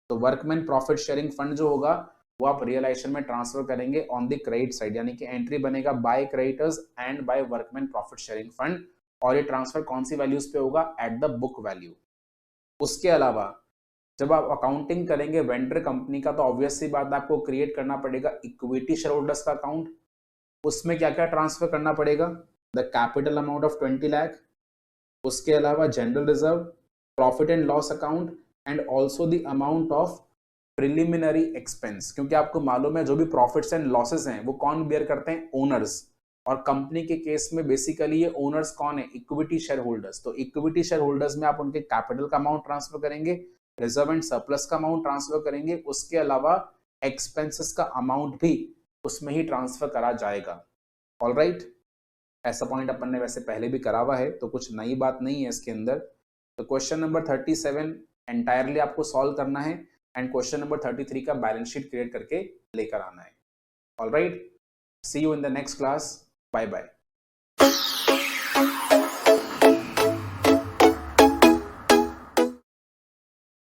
तो वर्कमैन प्रॉफिट शेयरिंग फंड जो होगा वो आप रियलाइजेशन में ट्रांसफर करेंगे ऑन द क्रेडिट साइड, यानी कि एंट्री बनेगा by creditors and by workman profit sharing fund, और ये ट्रांसफर कौन सी वैल्यूज पे होगा, एट द बुक वैल्यू। उसके अलावा जब आप अकाउंटिंग करेंगे वेंडर कंपनी का तो ऑब्वियस सी बात आपको क्रिएट करना पड़ेगा इक्विटी शेयर होल्डर्स का अकाउंट। उसमें क्या क्या ट्रांसफर करना पड़ेगा, the capital amount of 20 lakh, उसके अलावा general reserve, profit and loss account and also the amount of preliminary expense. क्योंकि आपको मालूम है जो भी प्रॉफिट्स एंड लॉसेस हैं वो कौन बेयर करते हैं, ओनर्स। और कंपनी के केस में बेसिकली ये ओनर्स कौन है, इक्विटी शेयर होल्डर्स। तो इक्विटी शेयर होल्डर्स में आप उनके कैपिटल का अमाउंट ट्रांसफर करेंगे, रिजर्व एंड सरप्लस का अमाउंट ट्रांसफर करेंगे, उसके अलावा एक्सपेंसेस का अमाउंट भी उसमें ही ट्रांसफर करा जाएगा। ऑलराइट, ऐसा पॉइंट अपन ने वैसे पहले भी करा हुआ है तो कुछ नई बात नहीं है इसके अंदर। तो क्वेश्चन नंबर 37 एंटायरली आपको सॉल्व करना है एंड क्वेश्चन नंबर 33 का बैलेंस शीट क्रिएट करके लेकर आना है। All right, see you in the next class, bye bye.